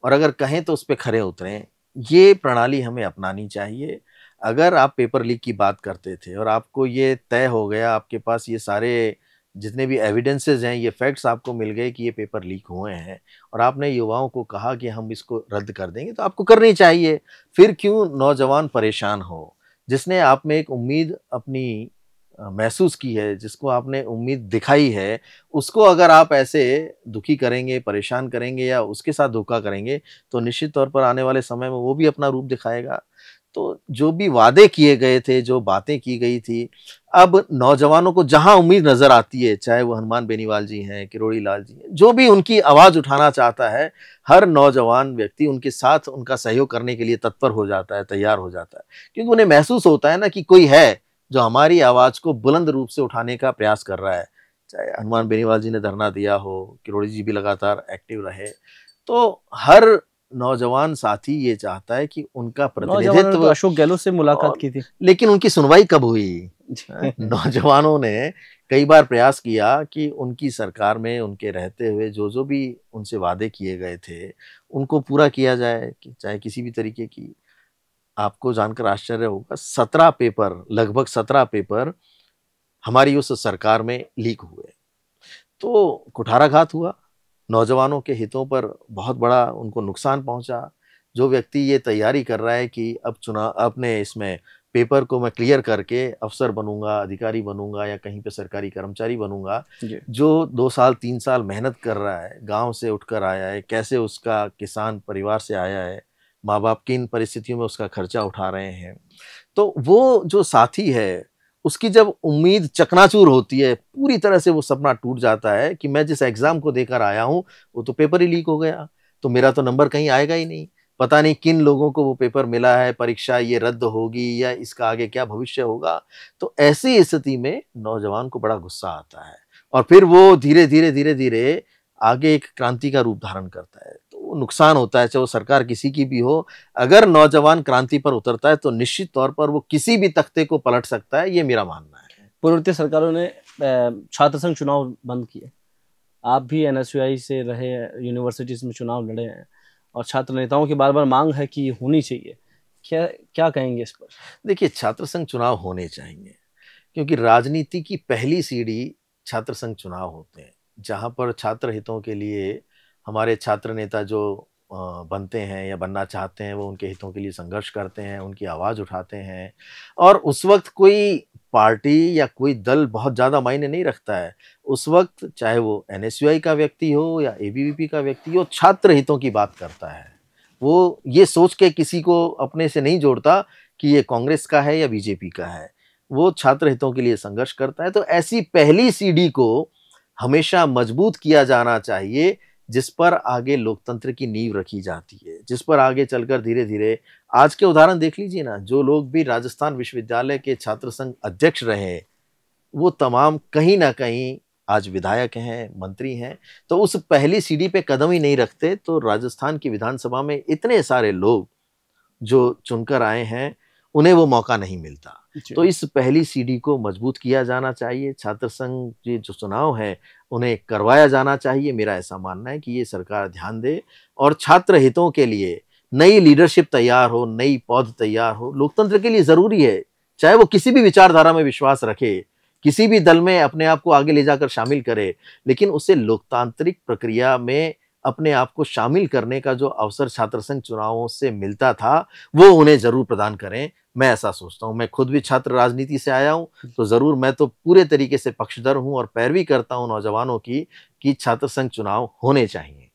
और अगर कहें तो उस पर खरे उतरें, ये प्रणाली हमें अपनानी चाहिए। अगर आप पेपर लीक की बात करते थे और आपको ये तय हो गया, आपके पास ये सारे जितने भी एविडेंसेस हैं, ये फैक्ट्स आपको मिल गए कि ये पेपर लीक हुए हैं और आपने युवाओं को कहा कि हम इसको रद्द कर देंगे, तो आपको करनी चाहिए। फिर क्यों नौजवान परेशान हो? जिसने आप में एक उम्मीद अपनी महसूस की है, जिसको आपने उम्मीद दिखाई है, उसको अगर आप ऐसे दुखी करेंगे, परेशान करेंगे या उसके साथ धोखा करेंगे, तो निश्चित तौर पर आने वाले समय में वो भी अपना रूप दिखाएगा। तो जो भी वादे किए गए थे, जो बातें की गई थी, अब नौजवानों को जहाँ उम्मीद नज़र आती है, चाहे वो हनुमान बेनीवाल जी हैं, किरोड़ी लाल जी हैं, जो भी उनकी आवाज़ उठाना चाहता है, हर नौजवान व्यक्ति उनके साथ उनका सहयोग करने के लिए तत्पर हो जाता है, तैयार हो जाता है। क्योंकि उन्हें महसूस होता है ना कि कोई है, जो हमारी आवाज़ को बुलंद रूप से उठाने का प्रयास कर रहा है। चाहे हनुमान बेनीवाल जी ने धरना दिया हो, किरोड़ी जी भी लगातार एक्टिव रहे। तो हर नौजवान साथी ये चाहता है कि उनका नौजवानों ने तो प्रतिनिधित्व अशोक गहलोत से मुलाकात की थी। लेकिन उनकी सुनवाई कब हुई? नौजवानों ने कई बार प्रयास किया कि उनकी सरकार में उनके रहते हुए जो-जो भी उनसे वादे किए गए थे, उनको पूरा किया जाए, कि चाहे किसी भी तरीके की। आपको जानकर आश्चर्य होगा, 17 पेपर, लगभग 17 पेपर हमारी उस सरकार में लीक हुए। तो कुठाराघात हुआ, नौजवानों के हितों पर बहुत बड़ा उनको नुकसान पहुँचा। जो व्यक्ति ये तैयारी कर रहा है कि अब अपने इसमें पेपर को मैं क्लियर करके अफ़सर बनूँगा, अधिकारी बनूँगा या कहीं पे सरकारी कर्मचारी बनूँगा, जो 2 साल, 3 साल मेहनत कर रहा है, गाँव से उठकर आया है, कैसे उसका किसान परिवार से आया है, माँ-बाप किन परिस्थितियों में उसका खर्चा उठा रहे हैं। तो वो जो साथी है, उसकी जब उम्मीद चकनाचूर होती है, पूरी तरह से वो सपना टूट जाता है कि मैं जिस एग्ज़ाम को देकर आया हूँ, वो तो पेपर ही लीक हो गया, तो मेरा तो नंबर कहीं आएगा ही नहीं। पता नहीं किन लोगों को वो पेपर मिला है, परीक्षा ये रद्द होगी या इसका आगे क्या भविष्य होगा। तो ऐसी स्थिति में नौजवान को बड़ा गुस्सा आता है और फिर वो धीरे-धीरे, धीरे-धीरे आगे एक क्रांति का रूप धारण करता है। तो वो नुकसान होता है, चाहे वो सरकार किसी की भी हो। अगर नौजवान क्रांति पर उतरता है तो निश्चित तौर पर वो किसी भी तख्ते को पलट सकता है, ये मेरा मानना है। पूर्ववर्ती सरकारों ने छात्र संघ चुनाव बंद किए। आप भी एनएसयूआई से रहे, यूनिवर्सिटीज में चुनाव लड़े हैं और छात्र नेताओं की बार-बार मांग है कि ये होनी चाहिए। क्या क्या कहेंगे इस पर? देखिए, छात्र संघ चुनाव होने चाहिए, क्योंकि राजनीति की पहली सीढ़ी छात्र संघ चुनाव होते हैं, जहाँ पर छात्र हितों के लिए हमारे छात्र नेता जो बनते हैं या बनना चाहते हैं, वो उनके हितों के लिए संघर्ष करते हैं, उनकी आवाज़ उठाते हैं और उस वक़्त कोई पार्टी या कोई दल बहुत ज़्यादा मायने नहीं रखता है। उस वक़्त चाहे वो एनएसयूआई का व्यक्ति हो या एबीवीपी का व्यक्ति हो, छात्र हितों की बात करता है। वो ये सोच के किसी को अपने से नहीं जोड़ता कि ये कांग्रेस का है या बीजेपी का है। वो छात्र हितों के लिए संघर्ष करता है। तो ऐसी पहली सीढ़ी को हमेशा मजबूत किया जाना चाहिए, जिस पर आगे लोकतंत्र की नींव रखी जाती है, जिस पर आगे चलकर धीरे-धीरे आज के उदाहरण देख लीजिए ना, जो लोग भी राजस्थान विश्वविद्यालय के छात्र संघ अध्यक्ष रहे, वो तमाम कहीं न कहीं आज विधायक हैं, मंत्री हैं। तो उस पहली सीढ़ी पे कदम ही नहीं रखते, तो राजस्थान की विधानसभा में इतने सारे लोग जो चुनकर आए हैं, उन्हें वो मौका नहीं मिलता। तो इस पहली सीढ़ी को मजबूत किया जाना चाहिए। छात्र संघ के जो चुनाव हैं, उन्हें करवाया जाना चाहिए। मेरा ऐसा मानना है कि ये सरकार ध्यान दे और छात्र हितों के लिए नई लीडरशिप तैयार हो, नई पौध तैयार हो। लोकतंत्र के लिए ज़रूरी है, चाहे वो किसी भी विचारधारा में विश्वास रखे, किसी भी दल में अपने आप को आगे ले जाकर शामिल करे, लेकिन उसे लोकतांत्रिक प्रक्रिया में अपने आप को शामिल करने का जो अवसर छात्र संघ चुनावों से मिलता था, वो उन्हें ज़रूर प्रदान करें। मैं ऐसा सोचता हूँ। मैं खुद भी छात्र राजनीति से आया हूँ, तो ज़रूर मैं तो पूरे तरीके से पक्षधर हूँ और पैरवी करता हूँ नौजवानों की कि छात्र संघ चुनाव होने चाहिए।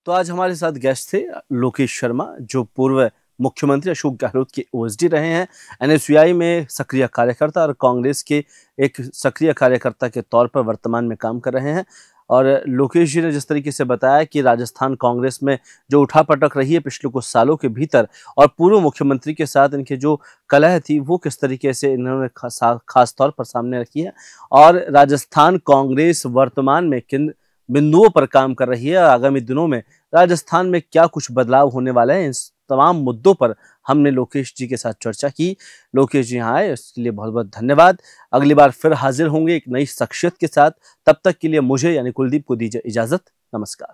तो आज हमारे साथ गेस्ट थे लोकेश शर्मा, जो पूर्व मुख्यमंत्री अशोक गहलोत के ओएसडी रहे हैं, एनएसयूआई में सक्रिय कार्यकर्ता और कांग्रेस के एक सक्रिय कार्यकर्ता के तौर पर वर्तमान में काम कर रहे हैं। और लोकेश जी ने जिस तरीके से बताया कि राजस्थान कांग्रेस में जो उठापटक रही है पिछले कुछ सालों के भीतर और पूर्व मुख्यमंत्री के साथ इनके जो कलह थी, वो किस तरीके से इन्होंने खास तौर पर सामने रखी है और राजस्थान कांग्रेस वर्तमान में किन बिंदुओं पर काम कर रही है, आगामी दिनों में राजस्थान में क्या कुछ बदलाव होने वाला है, इन तमाम मुद्दों पर हमने लोकेश जी के साथ चर्चा की। लोकेश जी यहाँ आए, इसके लिए बहुत बहुत धन्यवाद। अगली बार फिर हाजिर होंगे एक नई शख्सियत के साथ। तब तक के लिए मुझे यानी कुलदीप को दीजिए इजाजत। नमस्कार।